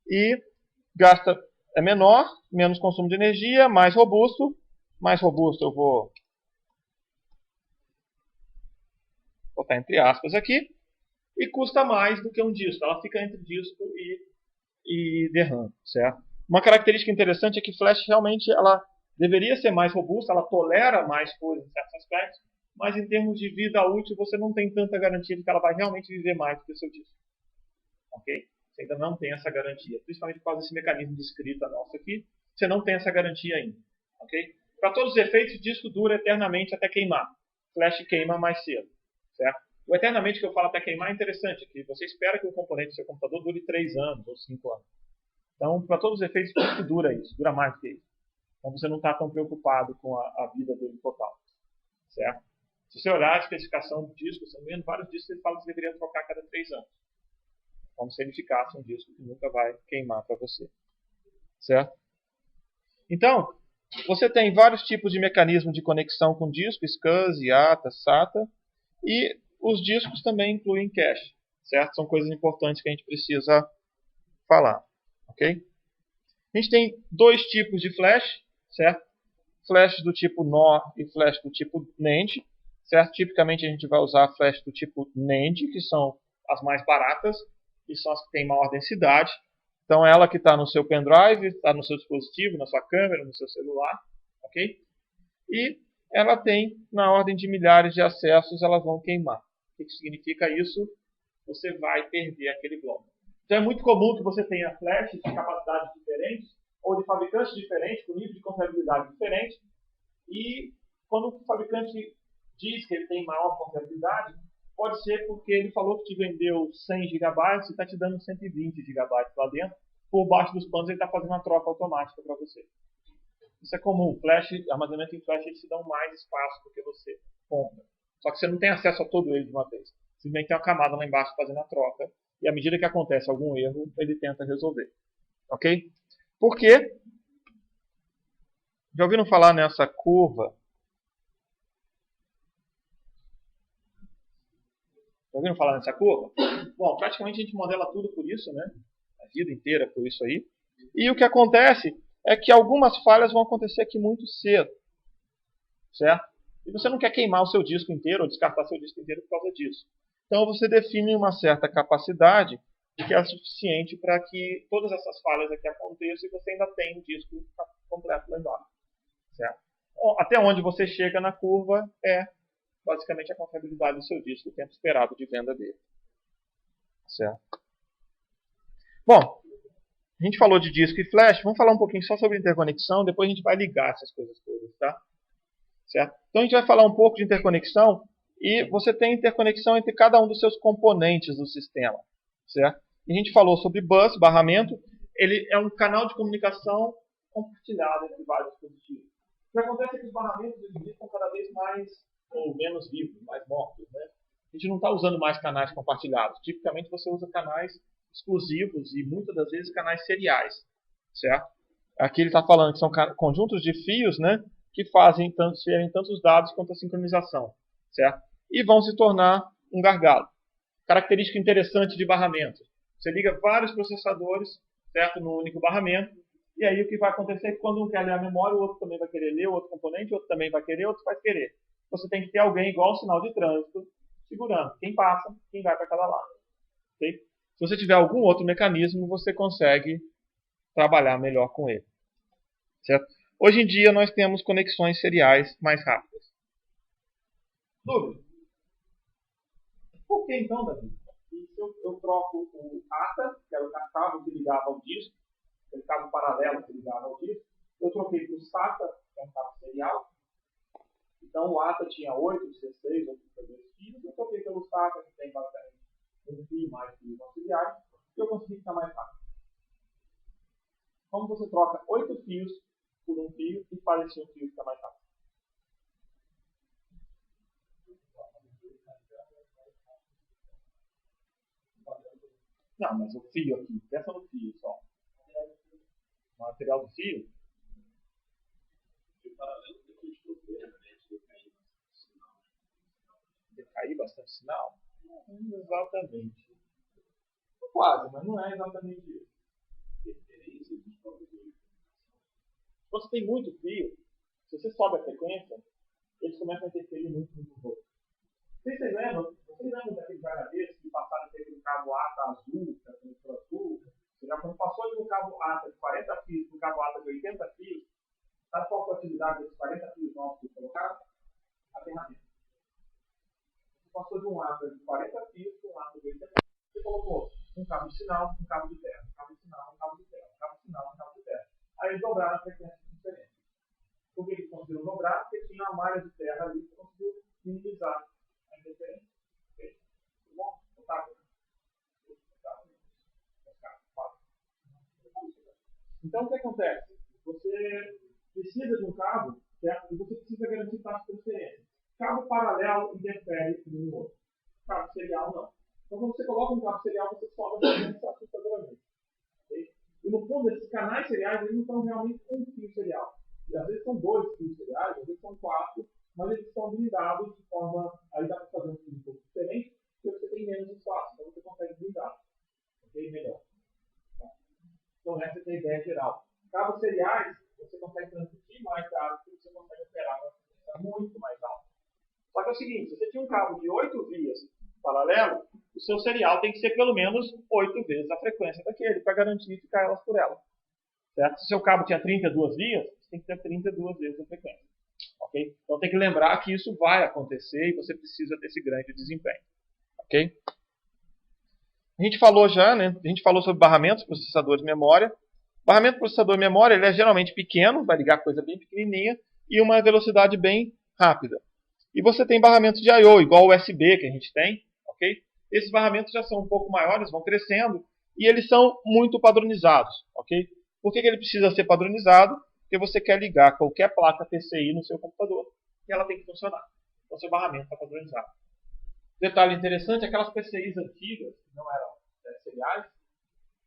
E é menor, menos consumo de energia, mais robusto. Mais robusto eu vou botar entre aspas aqui. E custa mais do que um disco. Ela fica entre disco e DRAM, certo? Uma característica interessante é que flash realmente ela deveria ser mais robusta, ela tolera mais coisas em certos aspectos, mas em termos de vida útil você não tem tanta garantia de que ela vai realmente viver mais do que o seu disco. Ok? Você ainda não tem essa garantia, principalmente por causa desse mecanismo de escrita nosso aqui, você não tem essa garantia ainda. Ok? Para todos os efeitos, o disco dura eternamente até queimar. Flash queima mais cedo, certo? O eternamente que eu falo até queimar é interessante, que você espera que o componente do seu computador dure 3 anos ou 5 anos. Então, para todos os efeitos, o disco dura isso, dura mais do que isso. Então você não está tão preocupado com a vida dele total, certo? Se você olhar a especificação do disco, se não me engano, vários discos ele fala que você deveria trocar a cada 3 anos. Como se ele ficasse um disco que nunca vai queimar para você, certo? Então, você tem vários tipos de mecanismos de conexão com disco, SCSI, ATA, SATA, e os discos também incluem cache, certo? São coisas importantes que a gente precisa falar, ok? A gente tem 2 tipos de flash, certo? Flash do tipo NOR e flash do tipo NAND, certo? Tipicamente a gente vai usar flash do tipo NAND, que são as mais baratas, e são as que têm maior densidade. Então ela que está no seu pendrive, está no seu dispositivo, na sua câmera, no seu celular, ok? E ela tem, na ordem de milhares de acessos, elas vão queimar. O que significa isso? Você vai perder aquele bloco. Então é muito comum que você tenha flashes de capacidades diferentes, ou de fabricantes diferentes, com nível de confiabilidade diferente, e quando o fabricante diz que ele tem maior confiabilidade, pode ser porque ele falou que te vendeu 100 GB e está te dando 120 GB lá dentro, por baixo dos panos ele está fazendo uma troca automática para você. Isso é comum. Flash, armazenamento em flash, eles te dão mais espaço do que você compra. Só que você não tem acesso a todo ele de uma vez. Simplesmente tem uma camada lá embaixo fazendo a troca. E à medida que acontece algum erro, ele tenta resolver. Ok? Por quê? Já ouviram falar nessa curva? Já ouviram falar nessa curva? Bom, praticamente a gente modela tudo por isso, né? A vida inteira por isso aí. E o que acontece é que algumas falhas vão acontecer aqui muito cedo. Certo? E você não quer queimar o seu disco inteiro ou descartar seu disco inteiro por causa disso. Então você define uma certa capacidade que é suficiente para que todas essas falhas aqui aconteçam e você ainda tenha um disco completo lá embaixo. Certo? Até onde você chega na curva é basicamente a confiabilidade do seu disco, o tempo esperado de venda dele. Certo? Bom, A gente falou de disco e flash, vamos falar um pouquinho só sobre interconexão, depois a gente vai ligar essas coisas todas, tá? Certo? Então a gente vai falar um pouco de interconexão e você tem interconexão entre cada um dos seus componentes do sistema, certo? E a gente falou sobre bus, barramento, ele é um canal de comunicação compartilhado entre vários dispositivos. O que acontece é que os barramentos estão cada vez mais ou menos vivos, mais mortos, né? A gente não está usando mais canais compartilhados. Tipicamente você usa canais exclusivos e muitas das vezes canais seriais, certo? Aqui ele está falando que são conjuntos de fios, né, que fazem transferem tanto os dados quanto a sincronização, certo? E vão se tornar um gargalo. Característica interessante de barramento: você liga vários processadores, certo, no único barramento, e aí o que vai acontecer é que quando um quer ler a memória, o outro também vai querer ler o outro componente, o outro também vai querer, o outro vai querer. Você tem que ter alguém igual ao sinal de trânsito, segurando quem passa, quem vai para cada lado. Okay? Se você tiver algum outro mecanismo, você consegue trabalhar melhor com ele. Certo? Hoje em dia nós temos conexões seriais mais rápidas. Dúvida? Por que então, Davi? Se eu troco o ATA, que era o cabo que ligava ao disco, aquele cabo paralelo que ligava ao disco, eu troquei para o SATA, que é um cabo serial. Então o ATA tinha 8, 16 ou 32 fios, eu troquei pelo SATA, que tem basicamente um fio mais fios auxiliares, e eu consegui ficar mais rápido. Como você troca 8 fios por um fio e faz esse um fio ficar mais rápido? Não, mas o fio aqui, pensa no fio só. O material do fio? Decair bastante sinal? Não exatamente. Quase, mas não é exatamente isso. Quando você tem muito fio, se você sobe a frequência, eles começam a interferir muito no outro. Vocês lembram daqueles HDs que passaram a ter aquele cabo ATA azul, que azul? Já quando passou de um cabo ATA de 40 fios para um cabo ATA de 80 fios, sabe qual foi a utilidade desses 40 fios novos que colocaram? A ferramenta. Você passou de um ATA de 40 fios para um ATA de 80 fios. Você colocou um cabo de sinal, um cabo de terra, um cabo de sinal, um cabo de terra, um cabo de sinal, um cabo de terra. Aí eles dobraram a frequência diferente. Por que eles conseguiram dobrar? Porque tinha uma malha de terra ali que conseguiu minimizar a interferência. Ok? Bom, notável. Então o que acontece? Você precisa de um cabo, certo? E você precisa garantir taxa de transferência. Cabo paralelo interfere um no outro. Cabo serial não. Então quando você coloca um cabo serial, você sobe a frequência assustadoramente. Okay? E no fundo, esses canais seriais eles não são realmente um fio serial. E às vezes são 2 fios seriais, às vezes são 4, mas eles são blindados de forma. Aí dá para fazer um fio um pouco diferente, porque você tem menos espaço, então você consegue blindar. Ok? Melhor. Então essa é a ideia geral. Cabos seriais, você consegue transmitir mais dados, porque você consegue operar uma frequência muito mais alta. Só que é o seguinte, se você tinha um cabo de 8 vias paralelo, o seu serial tem que ser pelo menos 8 vezes a frequência daquele, para garantir ficar elas por elas. Certo? Se o seu cabo tinha 32 vias, você tem que ter 32 vezes a frequência. Okay? Então tem que lembrar que isso vai acontecer e você precisa desse grande desempenho. Ok? A gente falou já, né? A gente falou sobre barramentos, processadores de memória. Barramento processador de memória ele é geralmente pequeno, vai ligar coisa bem pequenininha e uma velocidade bem rápida. E você tem barramentos de I/O, igual o USB que a gente tem, ok? Esses barramentos já são um pouco maiores, vão crescendo e eles são muito padronizados, ok? Por que ele precisa ser padronizado? Porque você quer ligar qualquer placa PCI no seu computador e ela tem que funcionar. Então seu barramento está padronizado. Detalhe interessante, aquelas PCIs antigas, que não eram seriais,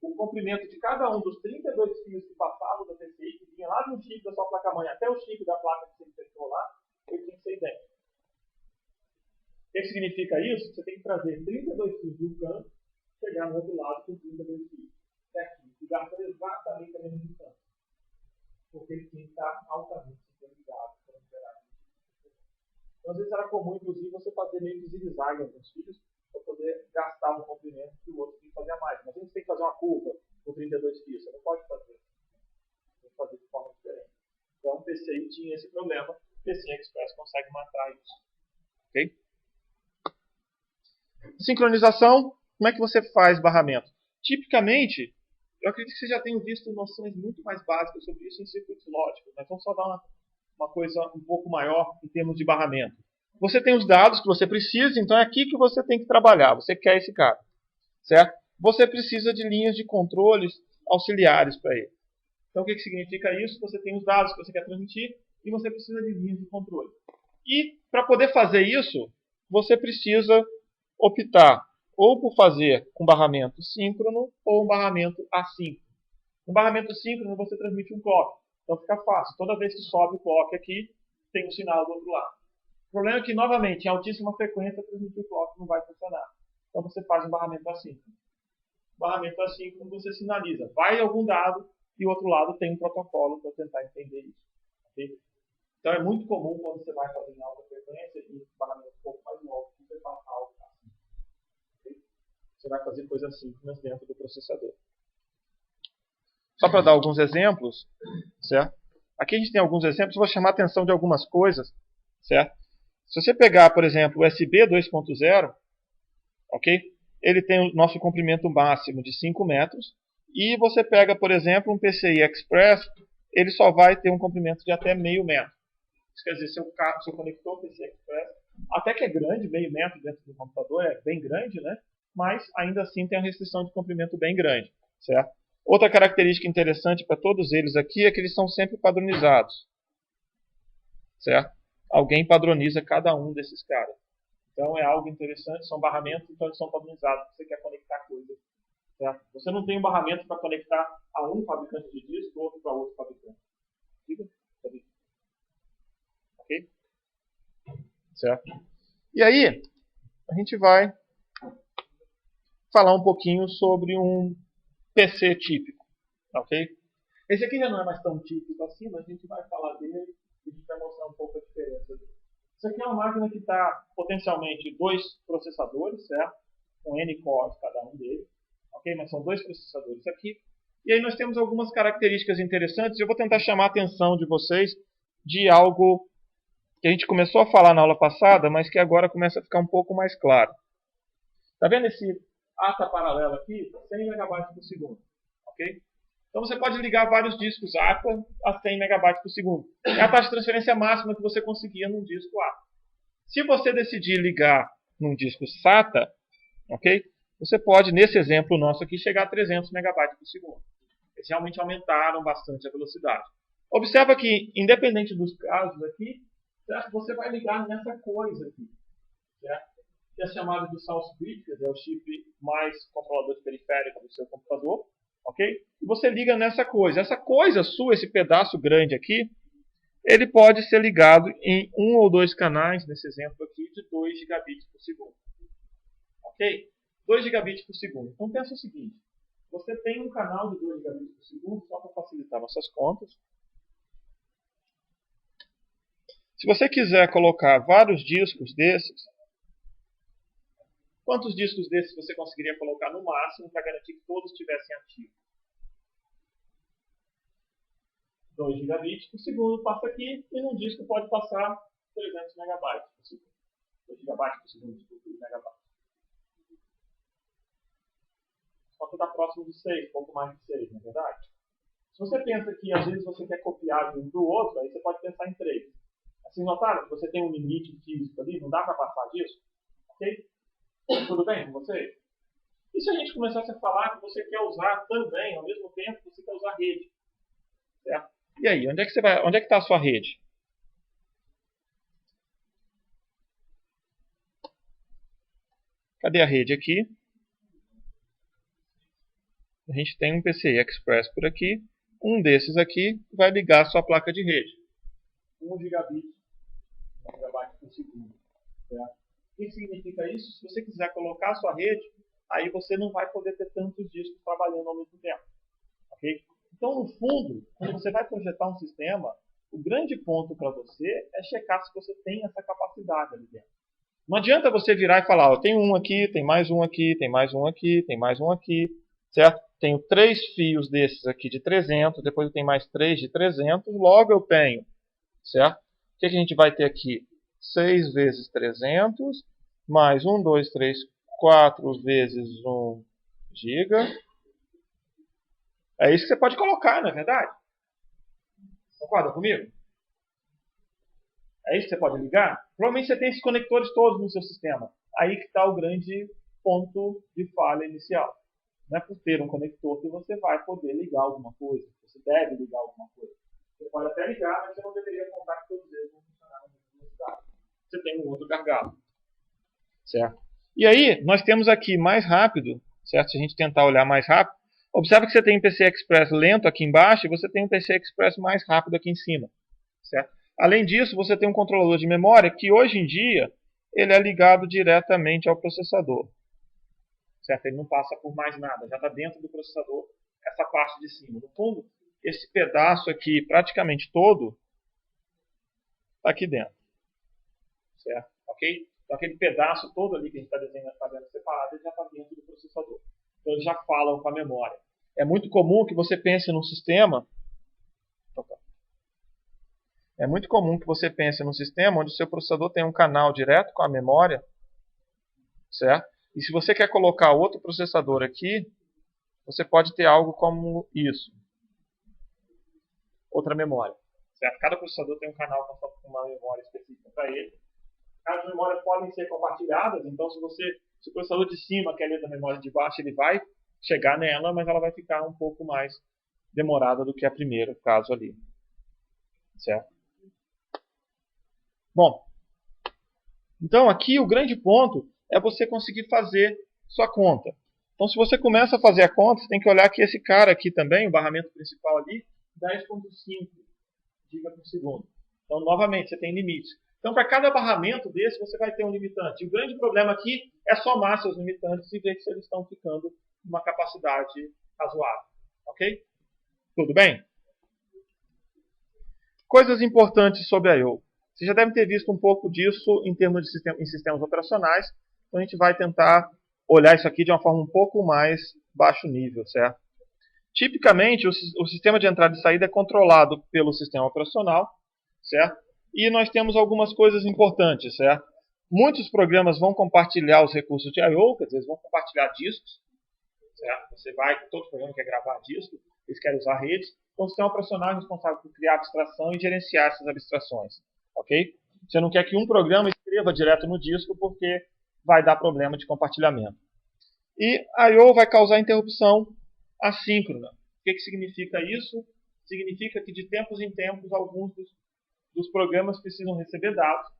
o comprimento de cada um dos 32 fios que passavam da PCI, que vinha lá do chip da sua placa-mãe até o chip da placa que você insertou lá, ele tem que ser idêntico. O que significa isso? Você tem que trazer 32 fios de um canto, chegar no outro lado com 32 fios. Certinho. E gastar exatamente a mesma distância. Porque ele tem que estar altamente sincronizado para não gerar. Então, às vezes era comum, inclusive, você fazer meio que zigue-zague alguns fios para poder gastar um comprimento que o outro tem que fazer a mais. Mas a gente tem que fazer uma curva com 32 fios. Você não pode fazer. Tem que fazer de forma diferente. Então, o PCI tinha esse problema. O PCI Express consegue matar isso. Ok? Sincronização. Como é que você faz barramento? Tipicamente, eu acredito que vocês já tenham visto noções muito mais básicas sobre isso em circuitos lógicos, mas vamos só dar uma coisa um pouco maior em termos de barramento. Você tem os dados que você precisa, então é aqui que você tem que trabalhar. Você quer esse cara, certo? Você precisa de linhas de controles auxiliares para ele. Então o que significa isso? Você tem os dados que você quer transmitir e você precisa de linhas de controle. E para poder fazer isso, você precisa optar ou por fazer um barramento síncrono ou um barramento assíncrono. No barramento síncrono você transmite um clock. Então fica fácil. Toda vez que sobe o clock aqui, tem um sinal do outro lado. O problema é que, novamente, em altíssima frequência, transmitir o clock não vai funcionar. Então você faz um barramento assíncrono. Barramento assíncrono você sinaliza. Vai algum dado e o outro lado tem um protocolo para tentar entender isso. Okay? Então é muito comum quando você vai fazer em alta frequência e barramento um pouco mais longo, você faz algo assim. Okay? Você vai fazer coisas assíncronas dentro do processador. Só para dar alguns exemplos, certo? Aqui a gente tem alguns exemplos, eu vou chamar a atenção de algumas coisas, certo? Se você pegar, por exemplo, o USB 2.0, ok? Ele tem o nosso comprimento máximo de 5 metros. E você pega, por exemplo, um PCI Express, ele só vai ter um comprimento de até meio metro. Isso quer dizer, seu conector PCI Express, até que é grande, meio metro dentro do computador, é bem grande, né? Mas ainda assim tem uma restrição de comprimento bem grande, certo? Outra característica interessante para todos eles aqui é que eles são sempre padronizados, certo? Alguém padroniza cada um desses caras. Então é algo interessante, são barramentos, então eles são padronizados. Você quer conectar coisas, certo? Você não tem um barramento para conectar a um fabricante de disco, outro para outro fabricante. Fica? Ok? Certo? E aí, a gente vai falar um pouquinho sobre um PC típico. Ok? Esse aqui já não é mais tão típico assim, mas a gente vai falar dele e a gente vai mostrar um pouco a diferença dele. Isso aqui é uma máquina que está potencialmente 2 processadores, certo? Com N cores cada um deles. Ok? Mas são 2 processadores aqui. E aí nós temos algumas características interessantes. Eu vou tentar chamar a atenção de vocês de algo que a gente começou a falar na aula passada, mas que agora começa a ficar um pouco mais claro. Está vendo esse ATA paralelo aqui? 100 MB por segundo. Ok? Então você pode ligar vários discos ATA a 100 MB por segundo. É a taxa de transferência máxima que você conseguia num disco ATA. Se você decidir ligar num disco SATA, ok? Você pode, nesse exemplo nosso aqui, chegar a 300 MB por segundo. Eles realmente aumentaram bastante a velocidade. Observa que, independente dos casos aqui, certo? Você vai ligar nessa coisa aqui, certo? Que é chamado de Source Bridge, que é o chip mais controlador de periférico do seu computador. Ok? E você liga nessa coisa. Essa coisa sua, esse pedaço grande aqui, ele pode ser ligado em 1 ou 2 canais, nesse exemplo aqui, de 2 gigabits por segundo. Ok? 2 gigabits por segundo. Então pensa o seguinte, você tem um canal de 2 gigabits por segundo, só para facilitar nossas contas. Se você quiser colocar vários discos desses, quantos discos desses você conseguiria colocar no máximo para garantir que todos estivessem ativos? 2 gigabits por segundo passa aqui e num disco pode passar 300 megabytes por segundo. 2 gigabytes por segundo, desculpa, 2 megabytes. Só que está próximo de 6, pouco mais de 6, não é verdade? Se você pensa que às vezes você quer copiar de um do outro, aí você pode pensar em 3. Assim, notaram que você tem um limite físico ali, não dá para passar disso? Ok? Tudo bem com você? E se a gente começasse a falar que você quer usar também, ao mesmo tempo, você quer usar rede? Certo? E aí, onde é que você vai? Onde é que está a sua rede? Cadê a rede aqui? A gente tem um PCI Express por aqui. Um desses aqui vai ligar a sua placa de rede. 1 gigabit por segundo. Certo? O que significa isso? Se você quiser colocar a sua rede, aí você não vai poder ter tantos discos trabalhando ao mesmo tempo. Ok? Então, no fundo, quando você vai projetar um sistema, o grande ponto para você é checar se você tem essa capacidade ali dentro. Não adianta você virar e falar, eu tenho um aqui, tem mais um aqui, tem mais um aqui, tem mais um aqui, certo? Tenho 3 fios desses aqui de 300, depois eu tenho mais 3 de 300, logo eu tenho, certo? O que a gente vai ter aqui? 6 vezes 300, mais 1, 2, 3, 4 vezes 1 giga, É isso que você pode colocar, não é verdade? Concorda comigo? É isso que você pode ligar? Provavelmente você tem esses conectores todos no seu sistema. Aí que está o grande ponto de falha inicial. Não é por ter um conector que você vai poder ligar alguma coisa. Você deve ligar alguma coisa. Você pode até ligar, mas você não deveria contar que todos eles vão funcionar na mesma velocidade. Você tem um outro gargalo. Certo? E aí, nós temos aqui mais rápido, certo? Se a gente tentar olhar mais rápido, observa que você tem um PCI Express lento aqui embaixo e você tem um PCI Express mais rápido aqui em cima. Certo? Além disso, você tem um controlador de memória que hoje em dia ele é ligado diretamente ao processador. Certo? Ele não passa por mais nada, já está dentro do processador essa parte de cima. No fundo, esse pedaço aqui, praticamente todo, está aqui dentro. Certo? Ok? Então aquele pedaço todo ali que a gente está desenhando, fazendo separado, ele já está dentro do processador. Então eles já falam com a memória. É muito comum que você pense num sistema... É muito comum que você pense num sistema onde o seu processador tem um canal direto com a memória, certo? E se você quer colocar outro processador aqui, você pode ter algo como isso. Outra memória. Certo? Cada processador tem um canal com uma memória específica para ele. As memórias podem ser compartilhadas, então se o processador de cima quer ler da memória de baixo, ele vai chegar nela, mas ela vai ficar um pouco mais demorada do que a primeira, caso ali. Certo? Bom, então aqui o grande ponto é você conseguir fazer sua conta. Então se você começa a fazer a conta, você tem que olhar que esse cara aqui também, o barramento principal ali, 10.5 GB por segundo. Então novamente você tem limites. Então para cada barramento desse você vai ter um limitante. E o grande problema aqui é somar seus limitantes e ver se eles estão ficando numa capacidade razoável. Ok? Tudo bem? Coisas importantes sobre a I/O. Você já deve ter visto um pouco disso em termos de sistemas operacionais. Então a gente vai tentar olhar isso aqui de uma forma um pouco mais baixo nível, certo? Tipicamente, o sistema de entrada e saída é controlado pelo sistema operacional, certo? E nós temos algumas coisas importantes, certo? Muitos programas vão compartilhar os recursos de I/O, quer dizer, eles vão compartilhar discos, certo? Todo programa quer gravar disco, eles querem usar redes. Então o sistema operacional é responsável por criar abstração e gerenciar essas abstrações. Ok? Você não quer que um programa escreva direto no disco porque vai dar problema de compartilhamento. E a I/O vai causar interrupção assíncrona. O que significa isso? Significa que de tempos em tempos alguns dos programas precisam receber dados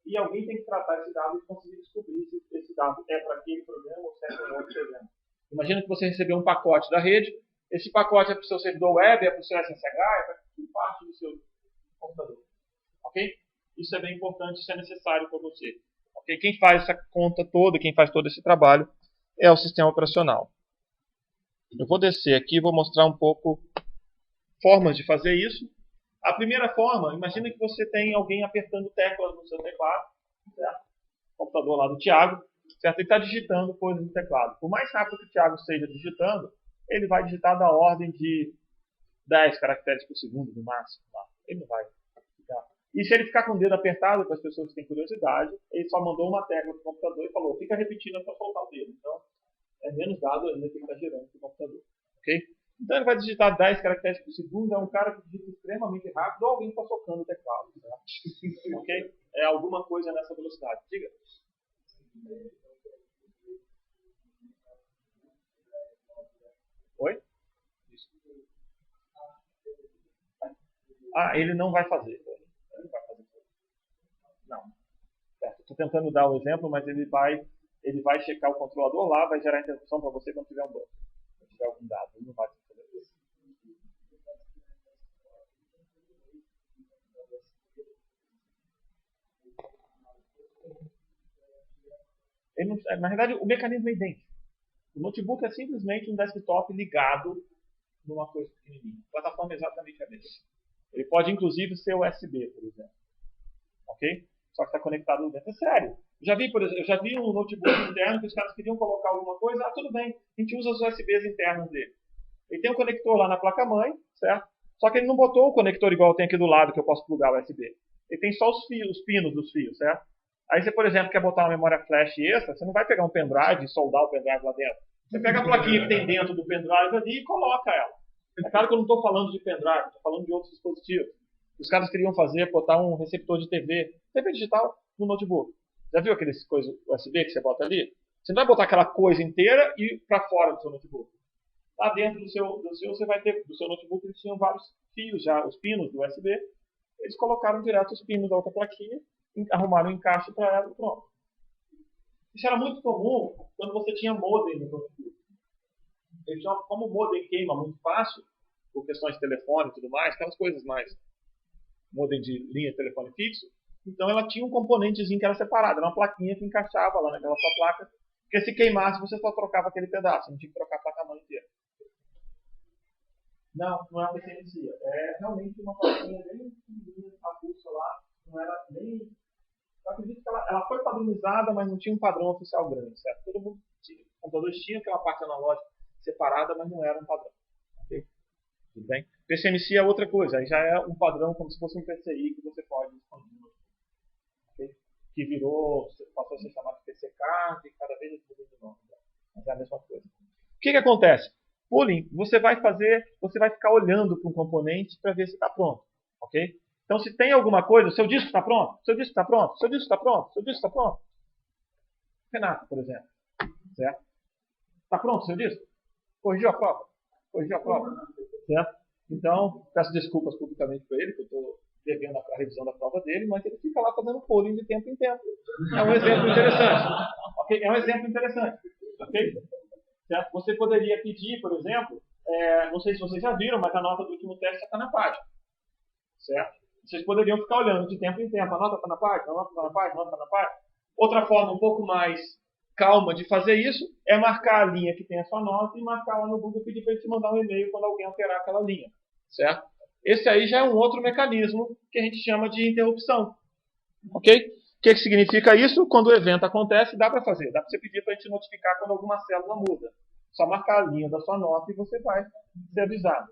e alguém tem que tratar esse dado e conseguir descobrir se esse dado é para aquele programa ou se é para outro programa. Imagina que você recebeu um pacote da rede, esse pacote é para o seu servidor web, é para o seu SSH, é para que parte do seu computador. Ok? Isso é bem importante, isso é necessário para você. Okay? Quem faz essa conta toda, quem faz todo esse trabalho é o sistema operacional. Eu vou descer aqui e vou mostrar um pouco formas de fazer isso. A primeira forma, imagina que você tem alguém apertando teclas no seu teclado, certo? O computador lá do Thiago, certo? Ele está digitando coisas no teclado. Por mais rápido que o Thiago esteja digitando, ele vai digitar da ordem de 10 caracteres por segundo no máximo. Tá? Ele não vai ficar. E se ele ficar com o dedo apertado, para as pessoas que têm curiosidade, ele só mandou uma tecla para o computador e falou, fica repetindo até soltar o dedo. Então, é menos dado ainda que ele está gerando para o computador. Ok? Então ele vai digitar 10 caracteres por segundo, é um cara que digita extremamente rápido, ou alguém está tocando o teclado. Tá? Ok? É alguma coisa nessa velocidade. Diga. Oi? Ah, ele não vai fazer. Ele não vai fazer. Não. Estou tentando dar o exemplo, mas ele vai checar o controlador lá, vai gerar interrupção para você quando tiver um banco. Quando tiver algum dado. Ele não vai fazer isso. Na verdade, o mecanismo é idêntico. O notebook é simplesmente um desktop ligado numa coisa pequenininha. A plataforma é exatamente a mesma. Ele pode, inclusive, ser USB, por exemplo. Ok? Só que está conectado dentro. É sério. Eu já vi um notebook interno que os caras queriam colocar alguma coisa. Ah, tudo bem. A gente usa os USBs internos dele. Ele tem um conector lá na placa-mãe, certo? Só que ele não botou o conector igual tem aqui do lado, que eu posso plugar o USB. Ele tem só os pinos dos fios, certo? Aí você, por exemplo, quer botar uma memória flash extra, você não vai pegar um pendrive e soldar o pendrive lá dentro. Você pega a plaquinha que tem dentro do pendrive ali e coloca ela. É claro que eu não estou falando de pendrive, estou falando de outros dispositivos. Os caras queriam botar um receptor de TV digital no notebook. Já viu aqueles coisas USB que você bota ali? Você não vai botar aquela coisa inteira e para fora do seu notebook. Lá dentro do seu você vai ter, do seu notebook, eles tinham vários fios já, os pinos do USB. Eles colocaram direto os pinos da outra plaquinha, arrumaram um encaixe para ela e pronto. Isso era muito comum quando você tinha modem no notebook. Como o modem queima muito fácil, por questões de telefone e tudo mais, aquelas coisas mais, modem de linha de telefone fixo, então ela tinha um componentezinho que era separado, era uma plaquinha que encaixava lá naquela sua placa, porque se queimasse você só trocava aquele pedaço, não tinha que trocar a placa-mãe inteira. Não é uma PCMcia, é realmente uma plaquinha bem pequenininha, avulsa lá, não era nem... Eu acredito que ela foi padronizada, mas não tinha um padrão oficial grande, certo? Todo mundo tinha, computadores tinham aquela parte analógica separada, mas não era um padrão. Okay? Tudo bem? PCMC é outra coisa, aí já é um padrão como se fosse um PCI que você pode expandir. Okay? Que passou a ser chamado de PCCard e cada vez muda de nome. Mas é a mesma coisa. O que acontece? Pooling, você vai ficar olhando para um componente para ver se está pronto. Ok? Então, se tem alguma coisa, o seu disco está pronto, seu disco está pronto, seu disco está pronto, seu disco está pronto. Renato, por exemplo. Certo? Está pronto o seu disco? Corrigiu a prova? Corrigiu a prova? Certo? Então, peço desculpas publicamente para ele, que eu estou devendo a revisão da prova dele, mas ele fica lá fazendo polling de tempo em tempo. É um exemplo interessante. Okay? É um exemplo interessante. Ok? Certo? Você poderia pedir, por exemplo, não sei se vocês já viram, mas a nota do último teste está na página. Certo? Vocês poderiam ficar olhando de tempo em tempo. A nota está na página, a nota está na página, a nota está na página. Outra forma um pouco mais calma de fazer isso é marcar a linha que tem a sua nota e marcar lá no Google e pedir para ele te mandar um e-mail quando alguém alterar aquela linha. Certo? Esse aí já é um outro mecanismo que a gente chama de interrupção. Ok? O que significa isso? Quando o evento acontece, dá para fazer. Dá para você pedir para a gente notificar quando alguma célula muda. Só marcar a linha da sua nota e você vai ser avisado.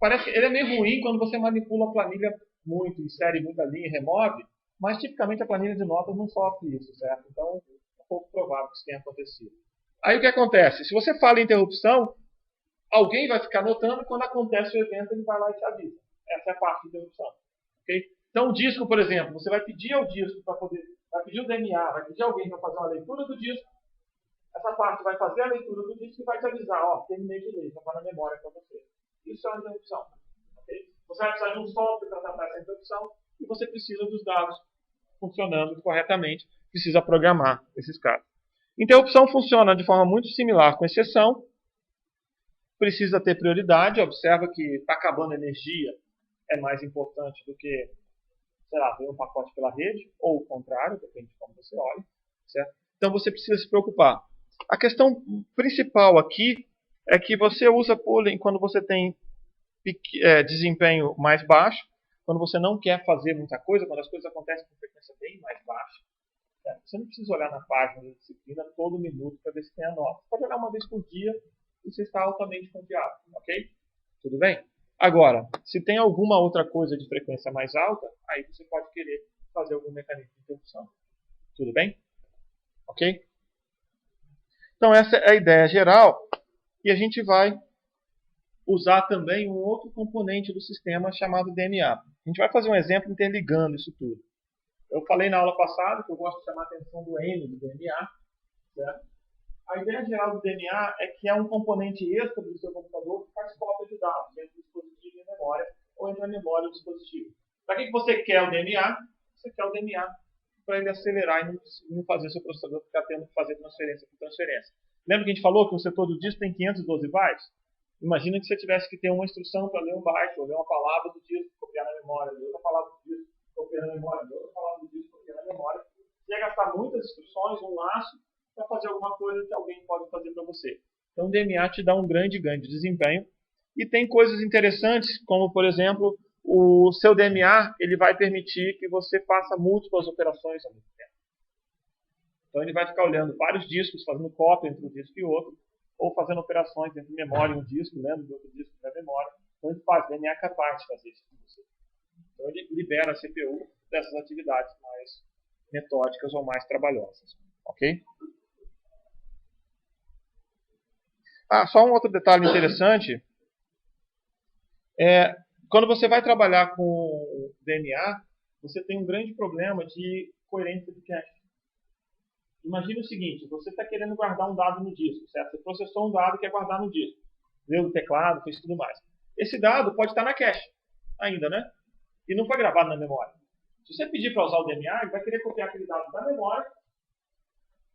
Parece que ele é meio ruim quando você manipula a planilha muito, insere muita linha e remove, mas tipicamente a planilha de notas não sofre isso, certo? Então é pouco provável que isso tenha acontecido. Aí o que acontece? Se você fala em interrupção, alguém vai ficar notando e quando acontece o evento ele vai lá e te avisa. Essa é a parte de interrupção. Okay? Então o disco, por exemplo, você vai pedir ao disco para poder, vai pedir o DNA, vai pedir alguém para fazer uma leitura do disco. Essa parte vai fazer a leitura do disco e vai te avisar, ó, terminei de ler, já está na memória para você. Isso é uma interrupção. Okay? Você vai precisar de um software para tratar essa interrupção e você precisa dos dados funcionando corretamente, precisa programar esses casos. Interrupção funciona de forma muito similar com exceção, precisa ter prioridade, observa que está acabando a energia, é mais importante do que, sei lá, ver um pacote pela rede, ou o contrário, depende de como você olha. Certo? Então você precisa se preocupar. A questão principal aqui é que você usa pooling quando você tem desempenho mais baixo, quando você não quer fazer muita coisa, quando as coisas acontecem com frequência bem mais baixa. Certo? Você não precisa olhar na página da disciplina todo minuto para ver se tem a nota. Você pode olhar uma vez por dia e você está altamente confiável. Ok? Tudo bem? Agora, se tem alguma outra coisa de frequência mais alta, aí você pode querer fazer algum mecanismo de interrupção. Tudo bem? Ok? Então essa é a ideia geral e a gente vai usar também um outro componente do sistema chamado DNA. A gente vai fazer um exemplo interligando isso tudo. Eu falei na aula passada que eu gosto de chamar a atenção do N do DNA. Certo? A ideia geral do DNA é que é um componente extra do seu computador que faz cópia de dados entre o dispositivo e a memória, ou entre a memória e o dispositivo. Para que você quer o DNA? Você quer o DNA para ele acelerar e não fazer seu processador ficar tendo que fazer transferência por transferência. Lembra que a gente falou que o setor do disco tem 512 bytes? Imagina que você tivesse que ter uma instrução para ler um byte, ou ler uma palavra do disco, copiar na memória, ler outra palavra do disco, copiar na memória, ler outra palavra do disco, copiar na memória. Você ia gastar muitas instruções, um laço, para fazer alguma coisa que alguém pode fazer para você. Então o DNA te dá um grande ganho de desempenho. E tem coisas interessantes, como por exemplo, o seu DNA ele vai permitir que você faça múltiplas operações ao mesmo tempo. Então ele vai ficar olhando vários discos, fazendo cópia entre um disco e outro, ou fazendo operações entre memória e um disco, lendo de outro disco na memória. Então ele faz, o DNA é capaz de fazer isso com você. Então ele libera a CPU dessas atividades mais metódicas ou mais trabalhosas. Ok? Só um outro detalhe interessante Quando você vai trabalhar com DNA, você tem um grande problema de coerência de cache. Imagine o seguinte, você está querendo guardar um dado no disco, certo? Você processou um dado e quer guardar no disco. Leu o teclado, fez tudo mais. Esse dado pode estar na cache ainda, né? E não foi gravado na memória. Se você pedir para usar o DMA, ele vai querer copiar aquele dado da memória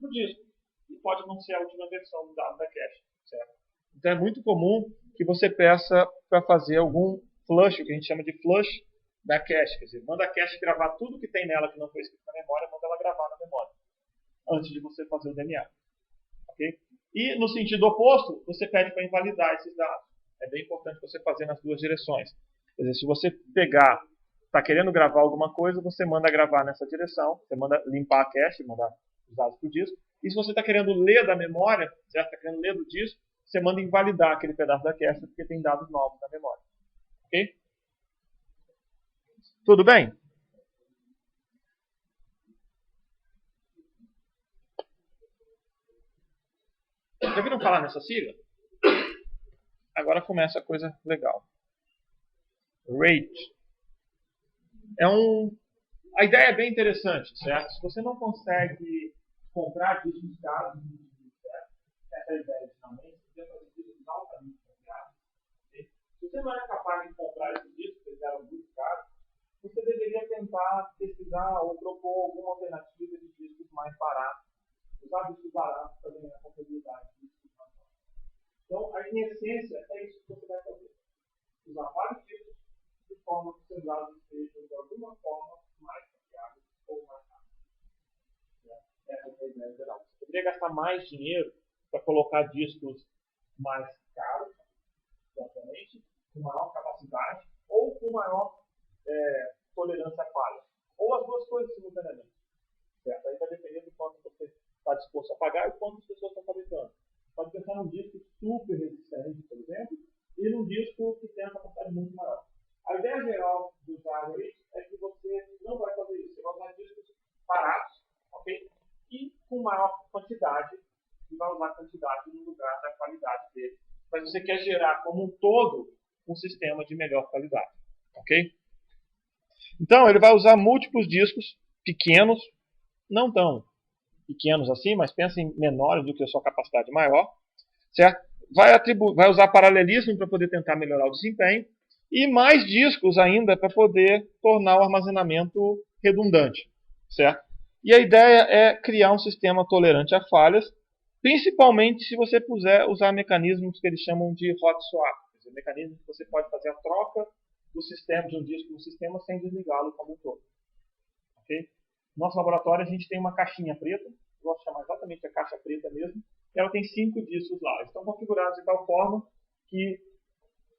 no disco. E pode não ser a última versão do dado da cache, certo? Então é muito comum que você peça para fazer algum flush, o que a gente chama de flush da cache. Quer dizer, manda a cache gravar tudo que tem nela que não foi escrito na memória, manda ela gravar na memória, antes de você fazer o DMA. Okay? E no sentido oposto, você pede para invalidar esses dados. É bem importante você fazer nas duas direções. Quer dizer, se você pegar, está querendo gravar alguma coisa, você manda gravar nessa direção, você manda limpar a cache, mandar os dados para o disco. E se você está querendo ler da memória, certo? Está querendo ler do disco, você manda invalidar aquele pedaço da cache, porque tem dados novos na memória. Ok? Tudo bem? Já viram falar nessa sigla? Agora começa a coisa legal. RAID. A ideia é bem interessante, certo? Se você não consegue comprar discos caros, certo? Essa é a ideia originalmente, você tem fazer discos altamente confiáveis. Se você não é capaz de comprar esses discos, que eles eram muito caros, você deveria tentar pesquisar ou propor alguma alternativa de discos mais baratos. Usar discos baratos para ganhar confiabilidade de discos mais baratos. Então, em essência, é isso que você vai fazer. Usar vários discos de forma que seus dados sejam, de alguma forma, mais confiáveis ou mais rápidos. Essa é a ideia geral. Você poderia gastar mais dinheiro para colocar discos mais caros, obviamente, com maior capacidade ou com maior tolerância à falha. Ou as duas coisas simultaneamente. Certo? Aí vai depender do quanto você está disposto a pagar e quanto as pessoas estão fabricando. Pode pensar num disco super resistente, por exemplo, e num disco que tem uma capacidade muito maior. A ideia geral dos hardware é que você não vai fazer isso. Você vai usar discos baratos, ok? E com maior quantidade, e vai usar quantidade no lugar da qualidade dele. Mas você quer gerar como um todo um sistema de melhor qualidade, ok? Então ele vai usar múltiplos discos pequenos, não tão pequenos assim, mas pensa em menores do que a sua capacidade maior, certo? Vai usar paralelismo para poder tentar melhorar o desempenho e mais discos ainda para poder tornar o armazenamento redundante, certo? E a ideia é criar um sistema tolerante a falhas, principalmente se você puder usar mecanismos que eles chamam de hot swap, quer dizer, mecanismos que você pode fazer a troca do sistema de um disco no sistema sem desligá-lo como um todo. Okay? No nosso laboratório a gente tem uma caixinha preta, eu gosto de chamar exatamente a caixa preta mesmo, e ela tem 5 discos lá. Eles estão configurados de tal forma que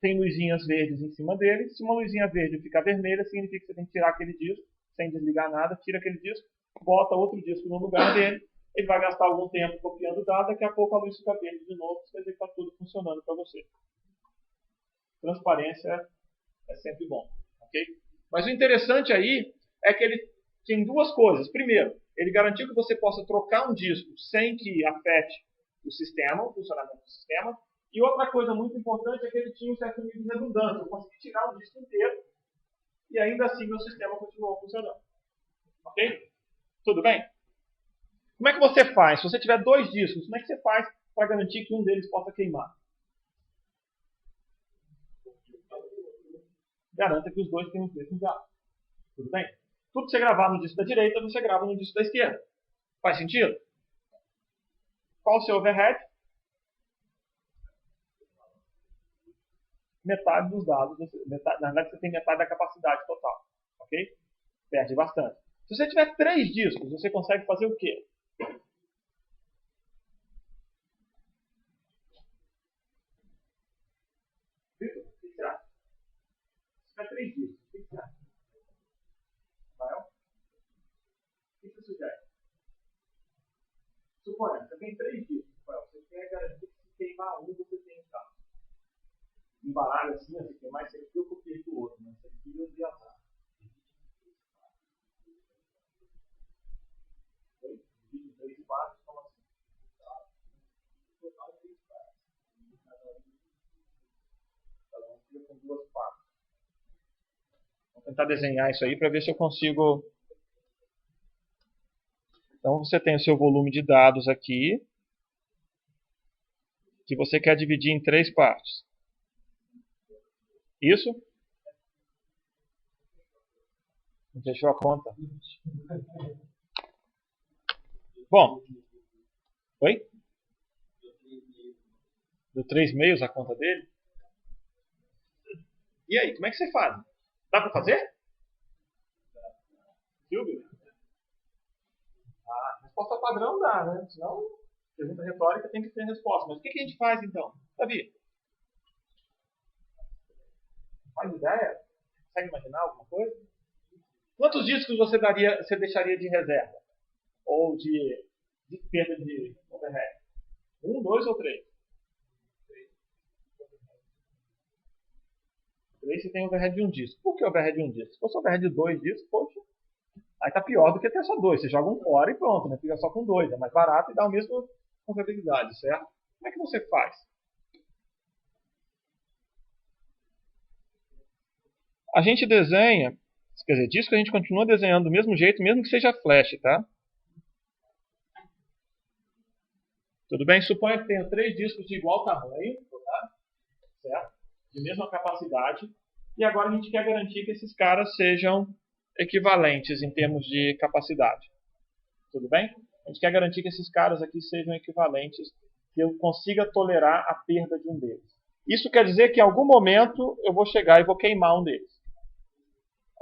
tem luzinhas verdes em cima dele. Se uma luzinha verde ficar vermelha, significa que você tem que tirar aquele disco, sem desligar nada, tira aquele disco, bota outro disco no lugar dele, ele vai gastar algum tempo copiando o dado, daqui a pouco a luz fica verde de novo, quer dizer que está tudo funcionando para você. Transparência é sempre bom, ok? Mas o interessante aí é que ele tem duas coisas. Primeiro, ele garantiu que você possa trocar um disco sem que afete o sistema, o funcionamento do sistema. E outra coisa muito importante é que ele tinha um certo nível de redundância. Eu consegui tirar o disco inteiro e ainda assim meu sistema continuou funcionando. Ok? Tudo bem? Como é que você faz? Se você tiver 2 discos, como é que você faz para garantir que um deles possa queimar? Garanta que os dois tenham os mesmos dados. Tudo bem? Tudo que você gravar no disco da direita, você grava no disco da esquerda. Faz sentido? Qual o seu overhead? Metade dos dados, na verdade você tem metade da capacidade total, ok? Perde bastante. Se você tiver 3 discos, você consegue fazer o quê? Vitor, o que você acha? Se tiver 3 discos, o que você acha? Rafael? O que você sugere? Suponha, você tem 3 discos, Rafael. Você quer garantir que se queimar um, você tem um carro. Em baralho assim, você queimar esse aqui, eu copiei do outro, mas esse aqui eu vi azar. Dividir em 3 partes, como assim? Cada um fica com 2 partes. tentar desenhar isso aí para ver se eu consigo. Então você tem o seu volume de dados aqui, que você quer dividir em 3 partes. Isso? Não fechou a conta? Bom. Oi? Deu 3,5 a conta dele? E aí, como é que você faz? Dá para fazer? Silvio? Resposta padrão dá, né? Senão, pergunta retórica tem que ter resposta. Mas o que a gente faz então? Davi? Faz ideia? Consegue imaginar alguma coisa? Quantos discos você deixaria de reserva? Ou de perda de overhead? 1, 2 ou 3? 3 você tem overhead de 1 disco. Por que overhead de 1 disco? Se fosse overhead de 2 discos, poxa, aí tá pior do que ter só 2. Você joga um fora e pronto, né? Fica só com 2. É mais barato e dá a mesma confiabilidade, certo? Como é que você faz? A gente desenha, quer dizer, disco a gente continua desenhando do mesmo jeito, mesmo que seja flash, tá? Tudo bem? Suponha que tenha 3 discos de igual tamanho, tá? Certo? De mesma capacidade. E agora a gente quer garantir que esses caras sejam equivalentes em termos de capacidade. Tudo bem? A gente quer garantir que esses caras aqui sejam equivalentes, que eu consiga tolerar a perda de um deles. Isso quer dizer que em algum momento eu vou chegar e vou queimar um deles.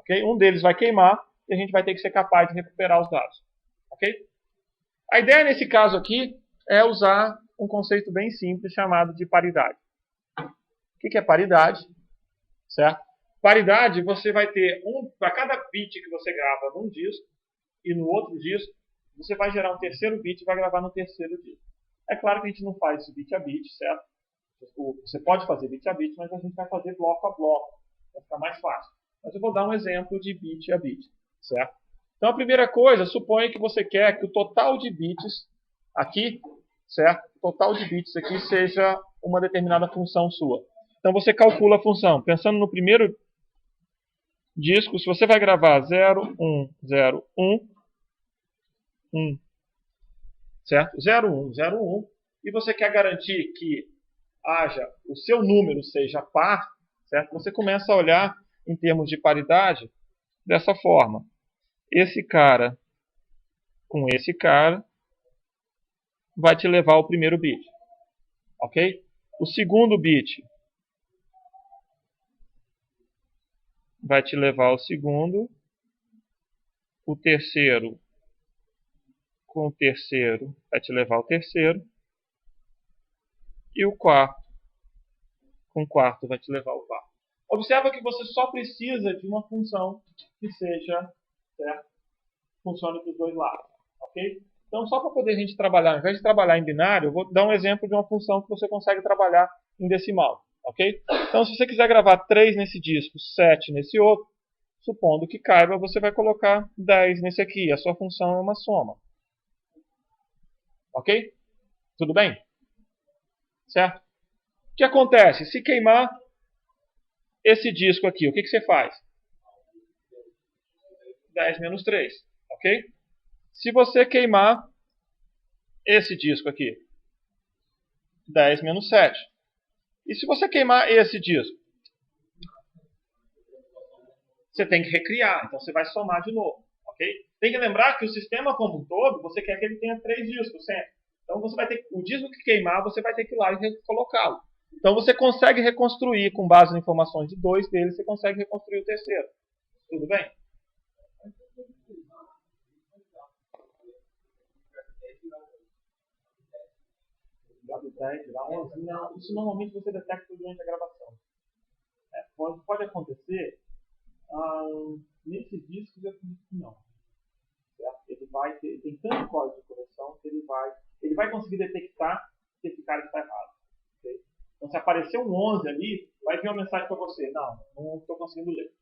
Okay? Um deles vai queimar e a gente vai ter que ser capaz de recuperar os dados. Okay? A ideia nesse caso aqui é usar um conceito bem simples chamado de paridade. O que é paridade? Certo? Paridade, você vai ter para cada bit que você grava num disco e no outro disco, você vai gerar um terceiro bit e vai gravar no terceiro disco. É claro que a gente não faz isso bit a bit, certo? Você pode fazer bit a bit, mas a gente vai fazer bloco a bloco. Vai ficar mais fácil. Mas eu vou dar um exemplo de bit a bit, certo? Então a primeira coisa, suponha que você quer que o total de bits aqui, certo? O total de bits aqui seja uma determinada função sua. Então você calcula a função. Pensando no primeiro disco, se você vai gravar 0, 1, 0, 1, 1, certo? 0, 1, 0, 1, e você quer garantir que haja o seu número seja par, certo? Você começa a olhar em termos de paridade dessa forma. Esse cara com esse cara vai te levar ao primeiro bit, ok? O segundo bit vai te levar ao segundo, o terceiro com o terceiro vai te levar ao terceiro, e o quarto com o quarto vai te levar ao quarto. Observa que você só precisa de uma função que seja, certo? Funcione para os dois lados, ok? Então, só para poder a gente trabalhar, ao invés de trabalhar em binário, eu vou dar um exemplo de uma função que você consegue trabalhar em decimal, ok? Então, se você quiser gravar 3 nesse disco, 7 nesse outro, supondo que caiba, você vai colocar 10 nesse aqui. A sua função é uma soma. Ok? Tudo bem? Certo? O que acontece? Se queimar esse disco aqui, o que você faz? 10 menos 3. Ok? Se você queimar esse disco aqui, 10 menos 7. E se você queimar esse disco? Você tem que recriar, então você vai somar de novo. Ok? Tem que lembrar que o sistema como um todo, você quer que ele tenha 3 discos sempre. Então você vai ter o disco que queimar, você vai ter que ir lá e colocá-lo. Então você consegue reconstruir, com base em informações de 2 deles, você consegue reconstruir o terceiro. Tudo bem? Não, isso normalmente você detecta durante a gravação. Pode acontecer. Nesse disco eu acredito que não. Certo? Ele vai ter, tem tanto código de correção que ele vai conseguir detectar que esse cara está errado. Okay? Então, se aparecer um 11 ali, vai vir uma mensagem para você. Não estou conseguindo ler.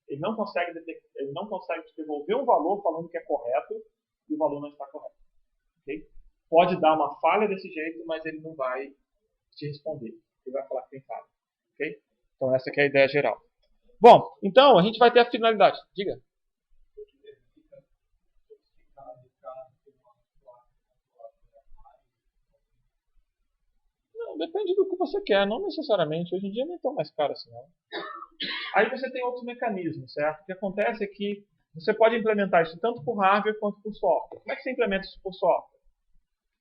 Ele não consegue te devolver um valor falando que é correto e o valor não está correto. Okay? Pode dar uma falha desse jeito, mas ele não vai te responder. Ele vai falar que tem falha. Okay? Então, essa aqui é a ideia geral. Bom, então a gente vai ter a finalidade. Diga. Não, depende do que você quer, não necessariamente. Hoje em dia nem tão mais caro assim, não. Aí você tem outros mecanismos, certo? O que acontece é que você pode implementar isso tanto por hardware quanto por software. Como é que você implementa isso por software?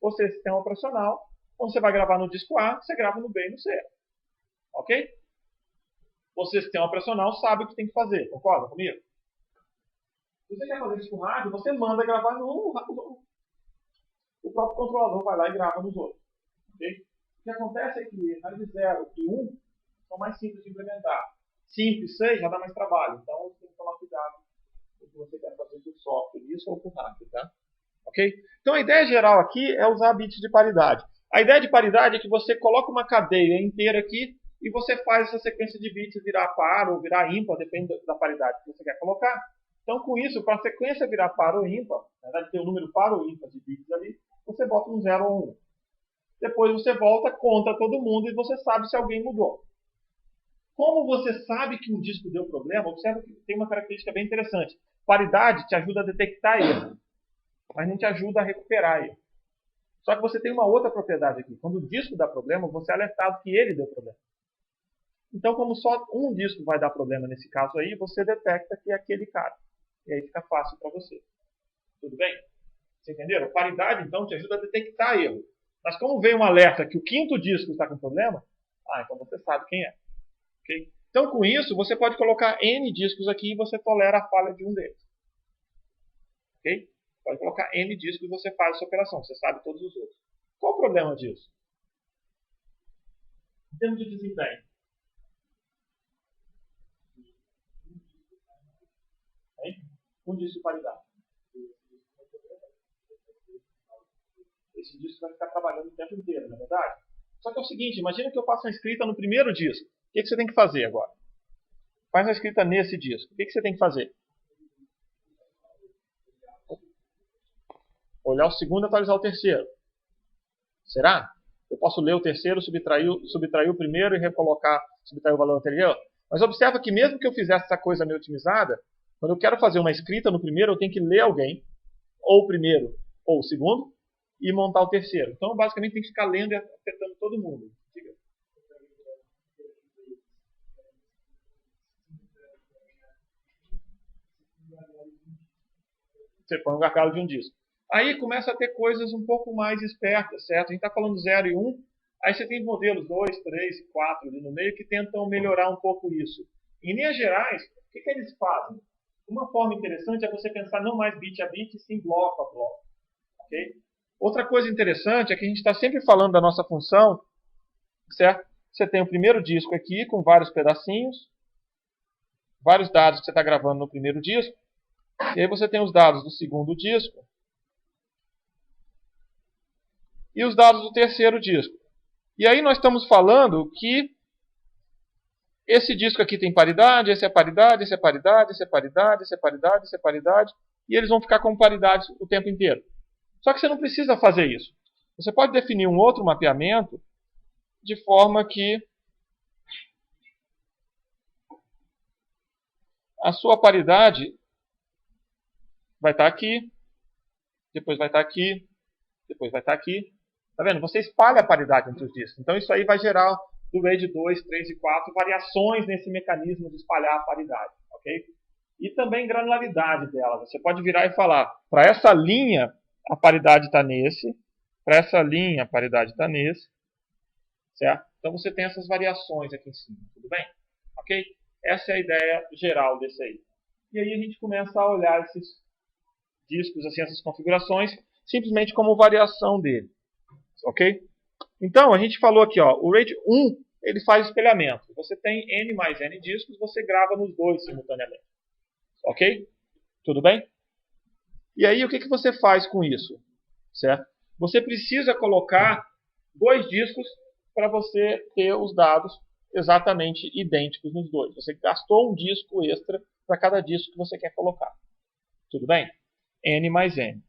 Você, sistema operacional, quando você vai gravar no disco A, você grava no B e no C. Ok? Você, sistema operacional, sabe o que tem que fazer. Concorda comigo? Se você quer fazer isso com hardware, você manda gravar no o próprio controlador vai lá e grava nos outros. Okay? O que acontece é que RAID 0 e 1 são mais simples de implementar. 5 e 6 já dá mais trabalho. Então você tem que tomar cuidado com o que você quer fazer por software, isso ou por hardware. Tá? Okay? Então a ideia geral aqui é usar bits de paridade. A ideia de paridade é que você coloca uma cadeia inteira aqui e você faz essa sequência de bits virar par ou virar ímpar, depende da paridade que você quer colocar. Então, com isso, para a sequência virar par ou ímpar, na verdade tem um número par ou ímpar de bits ali, você bota um 0 ou 1. Depois você volta, conta todo mundo e você sabe se alguém mudou. Como você sabe que um disco deu problema, observa que tem uma característica bem interessante. Paridade te ajuda a detectar erro, mas não te ajuda a recuperar erro. Só que você tem uma outra propriedade aqui. Quando o disco dá problema, você é alertado que ele deu problema. Então, como só um disco vai dar problema nesse caso aí, você detecta que é aquele cara. E aí fica fácil para você. Tudo bem? Vocês entenderam? Paridade, então, te ajuda a detectar erro. Mas como veio um alerta que o quinto disco está com problema, então você sabe quem é. Okay? Então, com isso, você pode colocar N discos aqui e você tolera a falha de um deles. Ok? Pode colocar N discos e você faz essa operação. Você sabe todos os outros. Qual o problema disso? Em termos de desempenho. Um disco de paridade. Esse disco vai ficar trabalhando o tempo inteiro, não é verdade? Só que é o seguinte, imagina que eu faço uma escrita no primeiro disco. O que você tem que fazer agora? Faz uma escrita nesse disco. O que você tem que fazer? Olhar o segundo e atualizar o terceiro. Será? Eu posso ler o terceiro, subtrair o primeiro e subtrair o valor anterior? Mas observa que mesmo que eu fizesse essa coisa meio otimizada, quando eu quero fazer uma escrita no primeiro, eu tenho que ler alguém, ou o primeiro, ou o segundo, e montar o terceiro. Então, basicamente, tem que ficar lendo e afetando todo mundo. Diga. Você põe um gargalo de um disco. Aí começa a ter coisas um pouco mais espertas, certo? A gente está falando 0 e 1, aí você tem modelos 2, 3 e 4 ali no meio que tentam melhorar um pouco isso. Em linhas gerais, o que eles fazem? Uma forma interessante é você pensar não mais bit a bit, sim bloco a bloco. Okay? Outra coisa interessante é que a gente está sempre falando da nossa função, certo? Você tem o primeiro disco aqui com vários pedacinhos, vários dados que você está gravando no primeiro disco, e aí você tem os dados do segundo disco e os dados do terceiro disco. E aí nós estamos falando que esse disco aqui tem paridade, esse é paridade, esse é paridade, esse é paridade, esse é paridade, esse é paridade, e eles vão ficar com paridade o tempo inteiro. Só que você não precisa fazer isso. Você pode definir um outro mapeamento de forma que a sua paridade vai estar aqui, depois vai estar aqui, depois vai estar aqui. Tá vendo? Você espalha a paridade entre os discos. Então isso aí vai gerar do RAID 2, 3 e 4 variações nesse mecanismo de espalhar a paridade. Ok? E também granularidade dela. Você pode virar e falar, para essa linha a paridade está nesse, para essa linha a paridade está nesse, certo? Então você tem essas variações aqui em cima, tudo bem? Ok? Essa é a ideia geral desse aí. E aí a gente começa a olhar esses discos, assim, essas configurações, simplesmente como variação dele. Ok? Então, a gente falou aqui, ó, o RAID 1, ele faz espelhamento. Você tem N mais N discos, você grava nos dois simultaneamente. Ok? Tudo bem? E aí, o que você faz com isso? Certo? Você precisa colocar dois discos para você ter os dados exatamente idênticos nos dois. Você gastou um disco extra para cada disco que você quer colocar. Tudo bem? N mais N.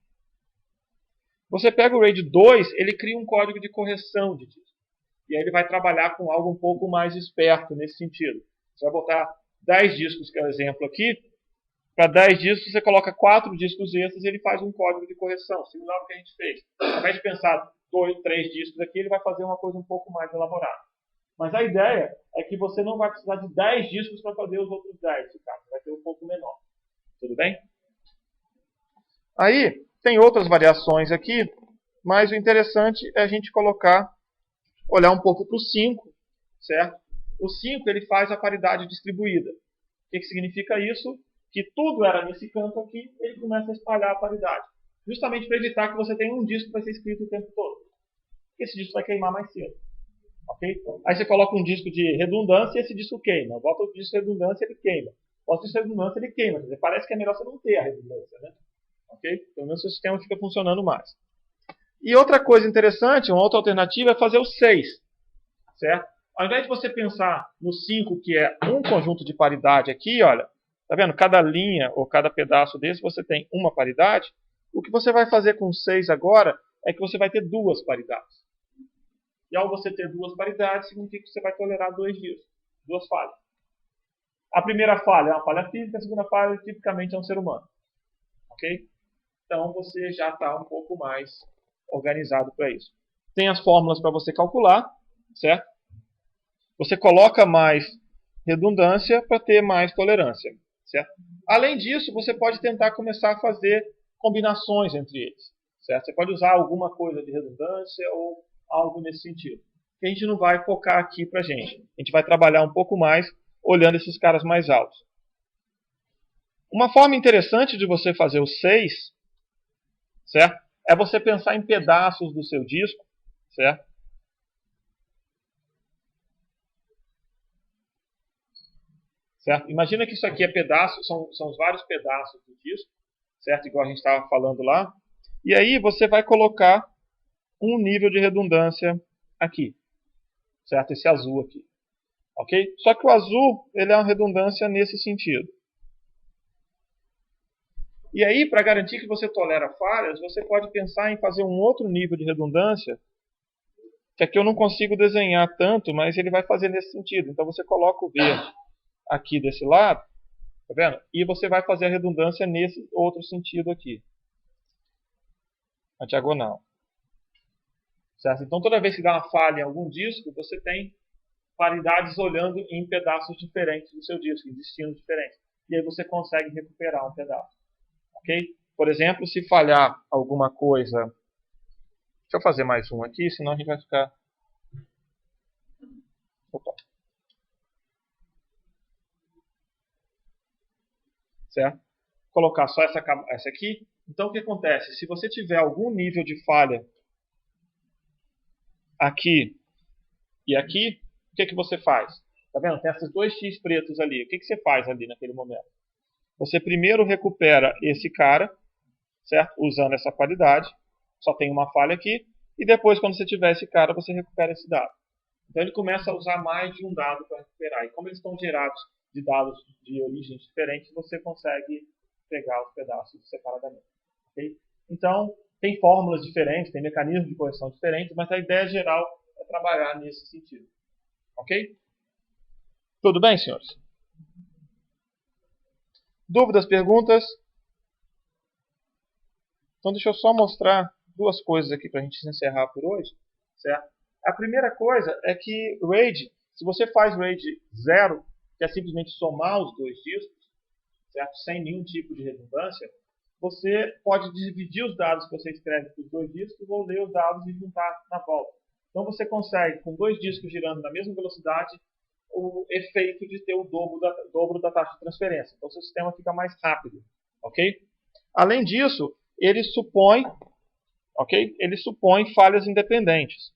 Você pega o RAID 2, ele cria um código de correção de disco. E aí ele vai trabalhar com algo um pouco mais esperto nesse sentido. Você vai botar 10 discos, que é o exemplo aqui, para 10 discos você coloca 4 discos extras e ele faz um código de correção, similar ao que a gente fez. Ao invés de pensar 2, 3 discos aqui, ele vai fazer uma coisa um pouco mais elaborada. Mas a ideia é que você não vai precisar de 10 discos para fazer os outros 10, tá? Vai ter um pouco menor. Tudo bem? Aí, tem outras variações aqui, mas o interessante é a gente olhar um pouco para o 5, certo? O 5 ele faz a paridade distribuída. O que significa isso? Que tudo era nesse canto aqui, ele começa a espalhar a paridade. Justamente para evitar que você tenha um disco que vai ser escrito o tempo todo. Esse disco vai queimar mais cedo. Okay? Aí você coloca um disco de redundância e esse disco queima. Bota o disco de redundância e ele queima. Bota o disco de redundância e ele queima. Quer dizer, parece que é melhor você não ter a redundância, né? Okay? Pelo menos o seu sistema fica funcionando mais. E outra coisa interessante, uma outra alternativa é fazer o 6. Certo? Ao invés de você pensar no 5, que é um conjunto de paridade aqui, olha, tá vendo? Cada linha ou cada pedaço desse você tem uma paridade. O que você vai fazer com o 6 agora é que você vai ter 2 paridades. E ao você ter 2 paridades, significa que você vai tolerar 2 discos, 2 falhas. A primeira falha é uma falha física, a segunda falha tipicamente é um ser humano. Ok? Então você já está um pouco mais organizado para isso. Tem as fórmulas para você calcular, certo? Você coloca mais redundância para ter mais tolerância, certo? Além disso, você pode tentar começar a fazer combinações entre eles, certo? Você pode usar alguma coisa de redundância ou algo nesse sentido. Que a gente não vai focar aqui para a gente. A gente vai trabalhar um pouco mais olhando esses caras mais altos. Uma forma interessante de você fazer o 6, certo? É você pensar em pedaços do seu disco, certo? Certo? Imagina que isso aqui é pedaço, são os vários pedaços do disco, certo? Igual a gente estava falando lá. E aí você vai colocar um nível de redundância aqui, certo? Esse azul aqui, ok? Só que o azul ele é uma redundância nesse sentido. E aí, para garantir que você tolera falhas, você pode pensar em fazer um outro nível de redundância, que aqui eu não consigo desenhar tanto, mas ele vai fazer nesse sentido. Então você coloca o verde aqui desse lado, tá vendo? E você vai fazer a redundância nesse outro sentido aqui, a diagonal. Certo? Então toda vez que dá uma falha em algum disco, você tem paridades olhando em pedaços diferentes do seu disco, em destinos diferentes. E aí você consegue recuperar um pedaço. Ok? Por exemplo, se falhar alguma coisa... Deixa eu fazer mais um aqui, senão a gente vai ficar... Opa. Certo? Colocar só essa aqui. Então o que acontece? Se você tiver algum nível de falha aqui e aqui, o que você faz? Tá vendo? Tem esses 2 X pretos ali. O que você faz ali naquele momento? Você primeiro recupera esse cara, certo? Usando essa paridade. Só tem uma falha aqui. E depois, quando você tiver esse cara, você recupera esse dado. Então ele começa a usar mais de um dado para recuperar. E como eles estão gerados de dados de origens diferentes, você consegue pegar os pedaços separadamente. Okay? Então, tem fórmulas diferentes, tem mecanismos de correção diferentes, mas a ideia geral é trabalhar nesse sentido. Ok? Tudo bem, senhores? Dúvidas, perguntas? Então deixa eu só mostrar 2 coisas aqui para a gente encerrar por hoje. Certo? A primeira coisa é que RAID, se você faz RAID 0, que é simplesmente somar os 2 discos, certo? Sem nenhum tipo de redundância, você pode dividir os dados que você escreve para os 2 discos ou ler os dados e juntar na volta. Então você consegue, com 2 discos girando na mesma velocidade, o efeito de ter o dobro da taxa de transferência. Então o seu sistema fica mais rápido. Ok? Além disso, ele supõe falhas independentes.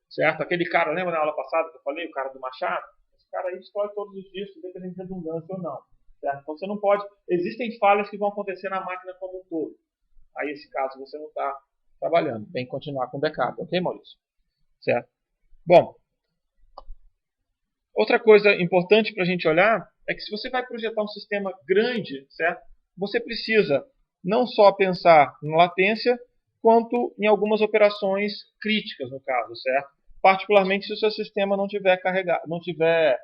Certo? Aquele cara, lembra na aula passada que eu falei, o cara do Machado? Esse cara aí destrói todos os discos, independente de redundância ou não. Certo? Então você não pode... Existem falhas que vão acontecer na máquina como um todo. Aí, nesse caso, você não está trabalhando. Tem que continuar com backup. Ok, Maurício? Certo? Bom, outra coisa importante para a gente olhar é que se você vai projetar um sistema grande, certo? Você precisa não só pensar na latência, quanto em algumas operações críticas, no caso, certo? Particularmente se o seu sistema não tiver carregado, não tiver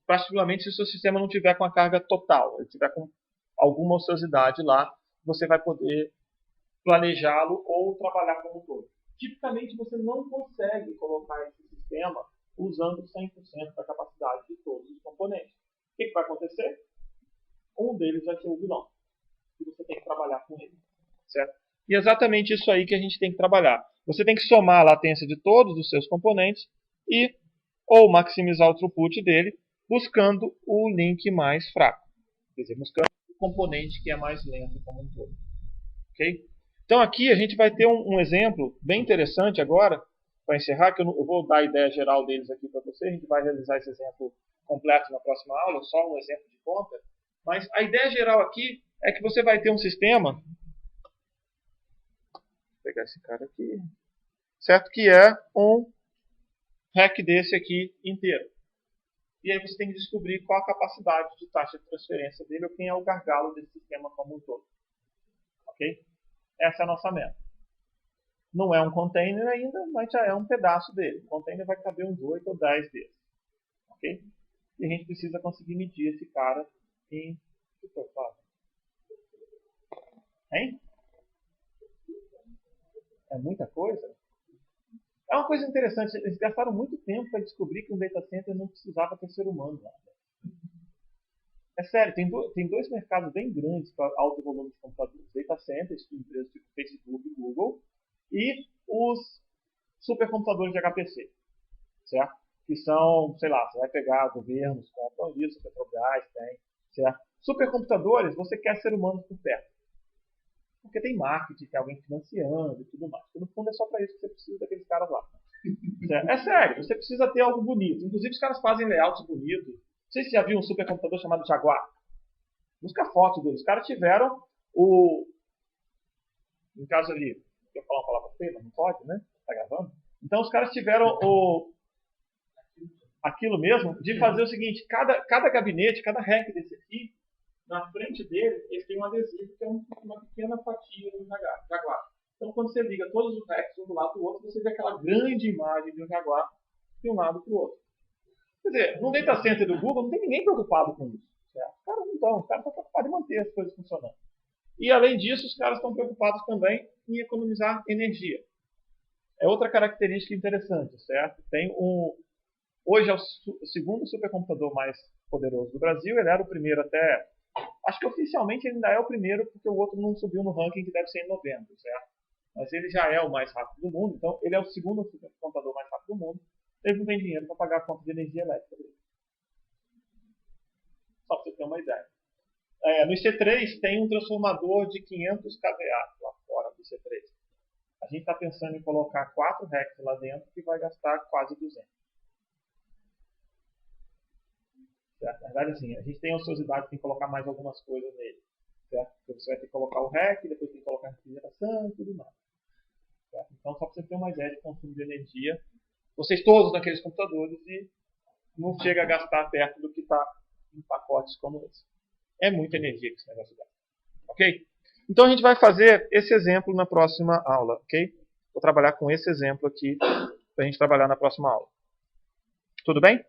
particularmente se o seu sistema não tiver com a carga total, ele tiver com alguma ociosidade lá, você vai poder planejá-lo ou trabalhar como um todo. Tipicamente, você não consegue colocar esse sistema usando 100% da capacidade de todos os componentes. O que vai acontecer? Um deles vai ser o vilão. E você tem que trabalhar com ele. Certo? E é exatamente isso aí que a gente tem que trabalhar. Você tem que somar a latência de todos os seus componentes e ou maximizar o throughput dele buscando o link mais fraco. Quer dizer, buscando o componente que é mais lento como um todo. Ok? Então aqui a gente vai ter um exemplo bem interessante agora, para encerrar, que eu vou dar a ideia geral deles aqui para você, a gente vai realizar esse exemplo completo na próxima aula, só um exemplo de ponta, mas a ideia geral aqui é que você vai ter um sistema, vou pegar esse cara aqui, certo? Que é um rack desse aqui inteiro. E aí você tem que descobrir qual a capacidade de taxa de transferência dele, ou quem é o gargalo desse sistema como um todo. Ok? Essa é a nossa meta. Não é um container ainda, mas já é um pedaço dele. O container vai caber uns 8 ou 10 desses. Ok? E a gente precisa conseguir medir esse cara em... Hein? É muita coisa? É uma coisa interessante. Eles gastaram muito tempo para descobrir que um data center não precisava ter ser humano lá. É sério, tem dois mercados bem grandes para alto volume de computadores. Data centers, de empresas tipo Facebook e Google, e os supercomputadores de HPC, certo? Que são, sei lá, você vai pegar governos, compram isso, Petrobras tem, certo? Supercomputadores, você quer ser humano por perto. Porque tem marketing, tem alguém financiando e tudo mais. Porque no fundo é só para isso que você precisa daqueles caras lá. Certo? É sério, você precisa ter algo bonito. Inclusive os caras fazem layouts bonitos. Não sei se você já viu um supercomputador chamado Jaguar. Busca foto deles. Os caras tiveram o... No caso ali, eu ia falar uma palavra feia, mas não pode, né? Tá gravando? Então os caras tiveram aquilo mesmo de fazer o seguinte, cada gabinete, cada rack desse aqui, na frente dele, eles têm um adesivo que é uma pequena fatia do Jaguar. Então quando você liga todos os racks um do lado do outro, você vê aquela grande imagem de um Jaguar de um lado para o outro. Quer dizer, no data center do Google não tem ninguém preocupado com isso. Certo? Os caras não estão, os caras estão preocupados em manter as coisas funcionando. E além disso, os caras estão preocupados também em economizar energia. É outra característica interessante, certo? Hoje é o segundo supercomputador mais poderoso do Brasil. Ele era o primeiro até... Acho que oficialmente ele ainda é o primeiro, porque o outro não subiu no ranking, que deve ser em novembro, certo? Mas ele já é o mais rápido do mundo, então ele é o segundo supercomputador mais rápido do mundo. Ele não tem dinheiro para pagar a conta de energia elétrica dele. Só para você ter uma ideia. No IC3 tem um transformador de 500 kVA lá fora do IC3. A gente está pensando em colocar 4 racks lá dentro que vai gastar quase 200. Certo? Na verdade, assim, a gente tem a ociosidade, tem que colocar mais algumas coisas nele. Certo? Porque você vai ter que colocar o rack, depois tem que colocar a refrigeração e tudo mais. Certo? Então, só para você ter uma ideia de consumo de energia, vocês todos naqueles computadores e não chega a gastar perto do que está em pacotes como esse. É muita energia que esse negócio gasta. Ok? Então a gente vai fazer esse exemplo na próxima aula. Ok? Vou trabalhar com esse exemplo aqui para a gente trabalhar na próxima aula. Tudo bem?